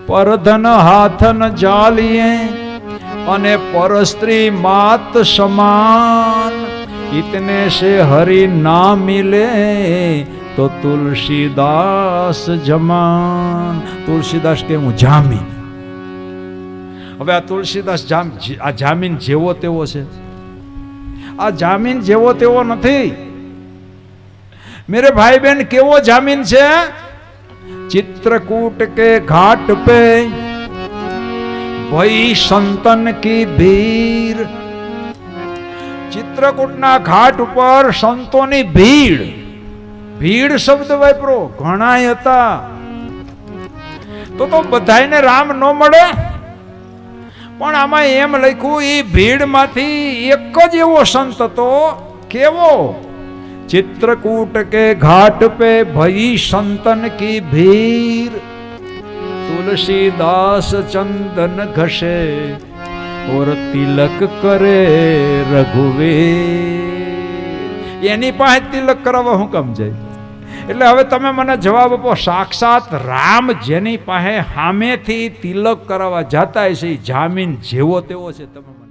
પરધન હાથ ન જાલીએ અને પરસ્ત્રી માત સમાન, ઇતને સે હરી ના મિલે તો તુલસીદાસ જમાન. તુલસીદાસ કે હું જામીન. હવે આ તુલસીદાસ આ જામીન જેવો તેવો છે? આ જામીન જેવો તેવો નથી. મેરે ભાઈ બહેન કેવો જામીન છે? चित्रकूट के घाट पे भई संतन की भीड़. ચિત્રકૂટના ઘાટ ઉપર સંતોની ભીડ. ભીડ શબ્દ વાપરો, ઘણાય હતા. તો બધાયને રામ ન મળે, પણ આમાં એમ લખ્યું એ ભીડમાંથી એક જ એવો સંત હતો. કેવો? चित्रकूट के घाट पे भई संतन की भीड़, तुलसीदास चंदन घसे और तिलक करे रघुवीर. એની પાસે તિલક કરાવવા હું કામ જાય? એટલે હવે તમે મને જવાબ આપો, સાક્ષાત રામ જેની પાસે સામેથી તિલક કરાવવા જતા હશે, જામીન જેવો તેવો છે? તમે મને